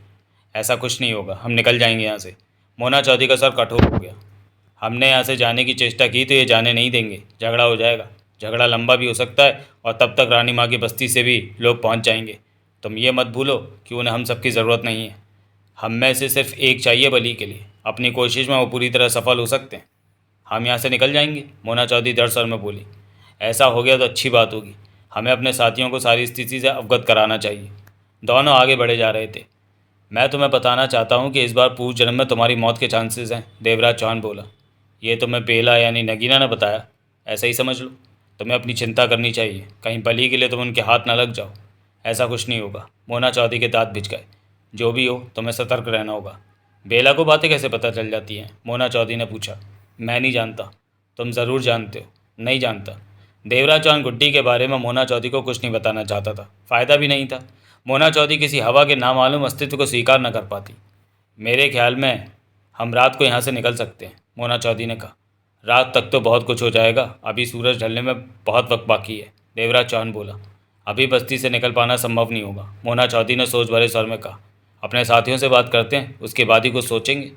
ऐसा कुछ नहीं होगा, हम निकल जाएंगे यहाँ से। मोना चौधरी का सर कठोर हो गया। हमने यहाँ से जाने की चेष्टा की तो ये जाने नहीं देंगे, झगड़ा हो जाएगा। झगड़ा लंबा भी हो सकता है और तब तक रानी माँ की बस्ती से भी लोग पहुँच जाएंगे। तुम ये मत भूलो कि उन्हें हम सबकी ज़रूरत नहीं है। हम में से सिर्फ एक चाहिए बलि के लिए। अपनी कोशिश में वो पूरी तरह सफल हो सकते हैं। हम यहाँ से निकल जाएंगे, मोना चौधरी दृढ़ स्वर में बोली। ऐसा हो गया तो अच्छी बात होगी। हमें अपने साथियों को सारी स्थिति से अवगत कराना चाहिए। दोनों आगे बढ़े जा रहे थे। मैं तुम्हें बताना चाहता हूँ कि इस बार पूर्व जन्म में तुम्हारी मौत के चांसेस हैं, देवराज चौहान बोला। ये तुम्हें बेला यानी नगीना ने बताया, ऐसा ही समझ लो। तुम्हें अपनी चिंता करनी चाहिए, कहीं बलि के लिए तुम उनके हाथ न लग जाओ। ऐसा कुछ नहीं होगा। मोना चौधरी के दांत भिज गए। जो भी हो तुम्हें सतर्क रहना होगा। बेला को बातें कैसे पता चल जाती हैं? मोना चौधरी ने पूछा। मैं नहीं जानता। तुम ज़रूर जानते हो। नहीं जानता। देवराज चौहान गुड्डी के बारे में मोना चौधरी को कुछ नहीं बताना चाहता था। फ़ायदा भी नहीं था। मोना चौधरी किसी हवा के नामालूम अस्तित्व को स्वीकार न कर पाती। मेरे ख्याल में हम रात को यहाँ से निकल सकते हैं, मोना चौधरी ने कहा। रात तक तो बहुत कुछ हो जाएगा, अभी सूरज ढलने में बहुत वक्त बाकी है, देवराज चौहान बोला। अभी बस्ती से निकल पाना संभव नहीं होगा, मोना चौधरी ने सोच भरे स्वर में कहा। अपने साथियों से बात करते हैं, उसके बाद ही कुछ सोचेंगे।